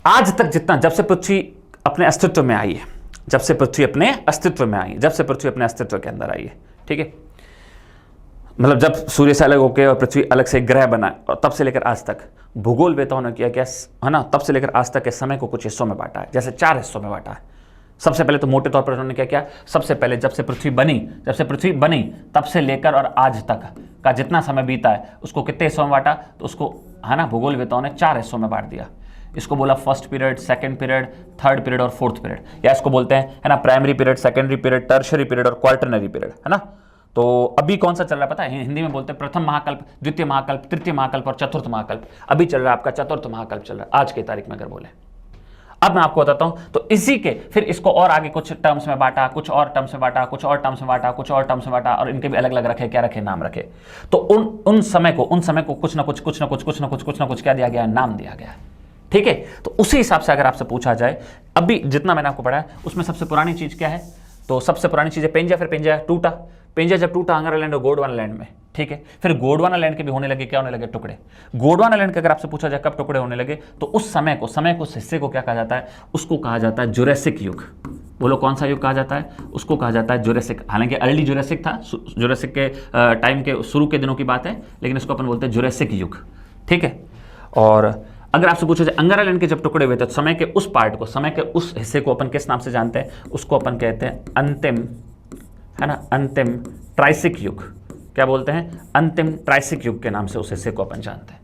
आज तक जितना, जब से पृथ्वी अपने अस्तित्व में आई है, जब से पृथ्वी अपने अस्तित्व में आई, जब से पृथ्वी अपने अस्तित्व के अंदर आई है, ठीक है, मतलब जब सूर्य से अलग होकर और पृथ्वी अलग से ग्रह बना, और तब से लेकर आज तक भूगोलवेताओं ने किया क्या, है ना, तब से लेकर आज तक के समय को कुछ हिस्सों में बांटा है, जैसे 4 हिस्सों में बांटा है। सबसे पहले तो मोटे तौर पर उन्होंने क्या किया, सबसे पहले जब से पृथ्वी बनी तब से लेकर और आज तक का जितना समय बीता है उसको कितने हिस्सों में बांटा, तो उसको, है ना, भूगोलवेताओं ने 4 हिस्सों में बांट दिया। इसको बोला first period, second period, third period और फोर्थ पीरियड, या इसको बोलते हैं, है ना, primary period, secondary period, tertiary period और क्वार्टरनरी पीरियड, है ना। तो अभी कौन सा चल रहा है पता है, हिंदी में बोलते हैं प्रथम महाकल्प, द्वितीय महाकल्प, तृतीय महाकल्प और चतुर्थ महाकल्प। अभी चल रहा है आपका चतुर्थ महाकल्प चल रहा है आज की तारीख में अगर बोले। अब मैं आपको बताता हूं, तो इसी के फिर इसको और आगे कुछ टर्म्स में बांटा, कुछ और टर्म्स में बांटा, कुछ और टर्म्स में बांटा, कुछ और टर्म्स में बांटा, और इनके भी अलग अलग रखे, क्या रखे, नाम रखे। तो उन समय को कुछ ना कुछ क्या दिया गया, नाम दिया गया। ठीक है, तो उसी हिसाब से अगर आपसे पूछा जाए, अभी जितना मैंने आपको पढ़ा है उसमें सबसे पुरानी चीज क्या है, तो सबसे पुरानी चीज है पेंजिया। फिर पेंजिया टूटा, पेंजिया जब टूटा अंगारा लैंड और गोंडवाना लैंड में, ठीक है, फिर गोंडवाना लैंड के भी होने लगे, क्या होने लगे, टुकड़े। गोंडवाना लैंड के अगर आपसे पूछा जाए कब टुकड़े होने लगे, तो उस समय को उस हिस्से को क्या कहा जाता है, उसको कहा जाता है जुरासिक युग। बोलो कौन सा युग कहा जाता है, उसको कहा जाता है जुरासिक। हालांकि अर्ली जुरासिक था, जुरासिक के टाइम के शुरू के दिनों की बात है, लेकिन इसको अपन बोलते हैं जुरासिक युग। ठीक है, और अगर आपसे पूछा जाए अंगारा लैंड के जब टुकड़े हुए थे, समय के उस पार्ट को, समय के उस हिस्से को अपन किस नाम से जानते हैं, उसको अपन कहते हैं अंतिम, है ना, अंतिम ट्राइसिक युग। क्या बोलते हैं, अंतिम ट्राइसिक युग के नाम से उस हिस्से को अपन जानते हैं।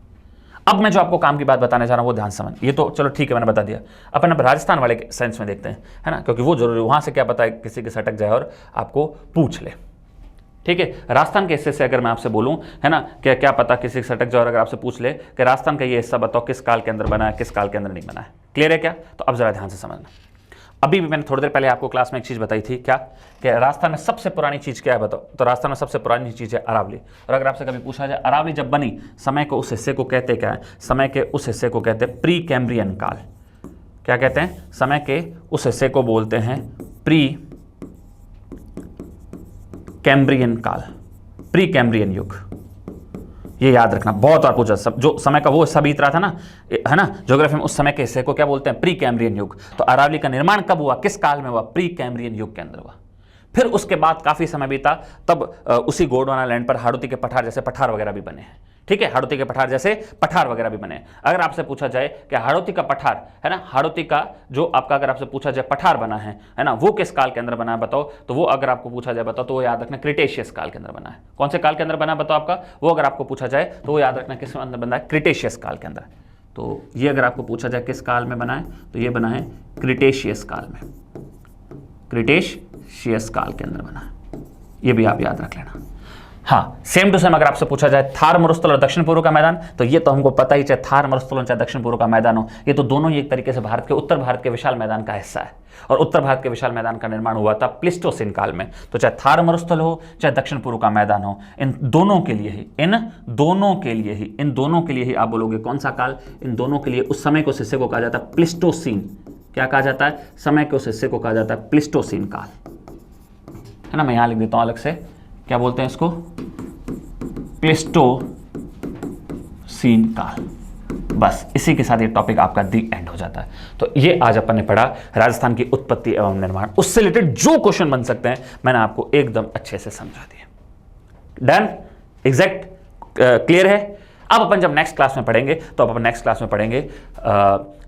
अब मैं जो आपको काम की बात बताने जा रहा हूं वो ध्यान समझ, ये तो चलो ठीक है मैंने बता दिया, अपन अब राजस्थान वाले सेंस में देखते हैं, है ना, क्योंकि वो जरूरी, वहां से क्या पता है किसी के सटक जाए और आपको पूछ ले। ठीक है, राजस्थान के हिस्से से अगर मैं आपसे बोलूं, है ना, क्या क्या पता किसी के सटक जाए और अगर आपसे पूछ ले कि राजस्थान का ये हिस्सा बताओ किस काल के अंदर बना है, किस काल के अंदर नहीं बना है। क्लियर है क्या, तो अब जरा ध्यान से समझना। अभी भी मैंने थोड़ी देर पहले आपको क्लास में एक चीज बताई थी, क्या, कि राजस्थान में सबसे पुरानी चीज क्या है बताओ, तो राजस्थान में सबसे पुरानी चीज है अरावली। और अगर आपसे कभी पूछा जाए अरावली जब बनी, समय को उस हिस्से को कहते क्या है, समय के उस हिस्से को कहते हैं प्री कैम्ब्रियन काल। क्या कहते हैं, समय के उस हिस्से को बोलते हैं प्री कैम्ब्रियन काल, प्री कैम्ब्रियन युग, ये याद रखना, बहुत बार पूछा। जो समय का वो हिस्सा बीत रहा था ना, है ना, ज्योग्राफी में, उस समय के हिस्से को क्या बोलते हैं? प्री कैम्ब्रियन युग। तो अरावली का निर्माण कब हुआ, किस काल में हुआ? प्री कैम्ब्रियन युग के अंदर हुआ। फिर उसके बाद काफी समय बीता, तब उसी गोंडवाना लैंड पर हाड़ौती के पठार जैसे पठार वगैरह भी बने हैं। ठीक है, हाड़ौती के पठार जैसे पठार वगैरह भी बने। अगर आपसे पूछा जाए कि हाड़ौती का पठार, है ना, हाड़ौती का जो आपका, अगर आपसे पूछा जाए पठार बना है ना, वो किस काल के अंदर बना है बताओ, तो वो अगर आपको पूछा जाए बताओ, तो वो याद रखना क्रिटेशियस काल के अंदर बना है। कौन से काल के अंदर बना है बताओ आपका? वो अगर आपको पूछा जाए तो वो याद रखना किस अंदर बना है? क्रिटेशियस काल के अंदर। तो ये अगर आपको पूछा जाए किस काल में बना है, तो ये बना है क्रिटेशियस काल में, क्रिटेशियस काल के अंदर बना है। ये भी आप याद रख लेना। हाँ, सेम टू सेम अगर आपसे पूछा जाए थार मरुस्थल और दक्षिण पूर्व का मैदान, तो ये तो हमको पता ही, चाहे थार मरुस्थल हो चाहे दक्षिण पूर्व का मैदान हो, ये तो दोनों ही एक तरीके से भारत के, उत्तर भारत के विशाल मैदान का हिस्सा है। और उत्तर भारत के विशाल मैदान का निर्माण हुआ था प्लिस्टोसिन काल में। तो चाहे थार मरुस्थल हो चाहे दक्षिण पूर्व का मैदान हो, इन दोनों के लिए ही आप बोलोगे कौन सा काल? इन दोनों के लिए उस समय को, उस हिस्से को कहा जाता है प्लिस्टोसिन। क्या कहा जाता है? समय के उस हिस्से को कहा जाता है प्लिस्टोसिन काल, है ना। मैं यहां लिख देता हूं अलग से, क्या बोलते हैं इसको? प्लिस्टोसीन काल। बस इसी के साथ ये टॉपिक आपका दी एंड हो जाता है। तो ये आज अपन ने पढ़ा राजस्थान की उत्पत्ति एवं निर्माण। उससे रिलेटेड जो क्वेश्चन बन सकते हैं मैंने आपको एकदम अच्छे से समझा दिया। डन, एग्जैक्ट, क्लियर है। अब अपन जब नेक्स्ट क्लास में पढ़ेंगे, तो अब अपन नेक्स्ट क्लास में पढ़ेंगे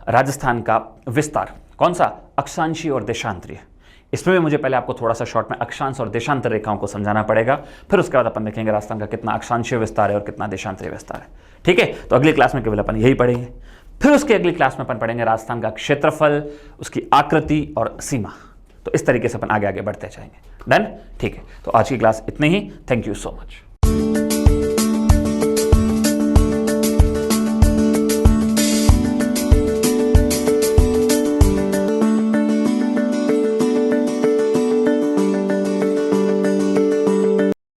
राजस्थान का विस्तार। कौन सा? अक्षांशीय और देशांतरीय। इसमें भी मुझे पहले आपको थोड़ा सा शॉर्ट में अक्षांश और देशांतर रेखाओं को समझाना पड़ेगा। फिर उसके बाद अपन देखेंगे राजस्थान का कितना अक्षांशीय विस्तार है और कितना देशांतरीय विस्तार है। ठीक है, तो अगली क्लास में केवल अपन यही पढ़ेंगे। फिर उसके अगली क्लास में अपन पढ़ेंगे राजस्थान का क्षेत्रफल, उसकी आकृति और सीमा। तो इस तरीके से अपन आगे आगे बढ़ते जाएंगे। डन, ठीक है। तो आज की क्लास इतनी ही। Thank you so much.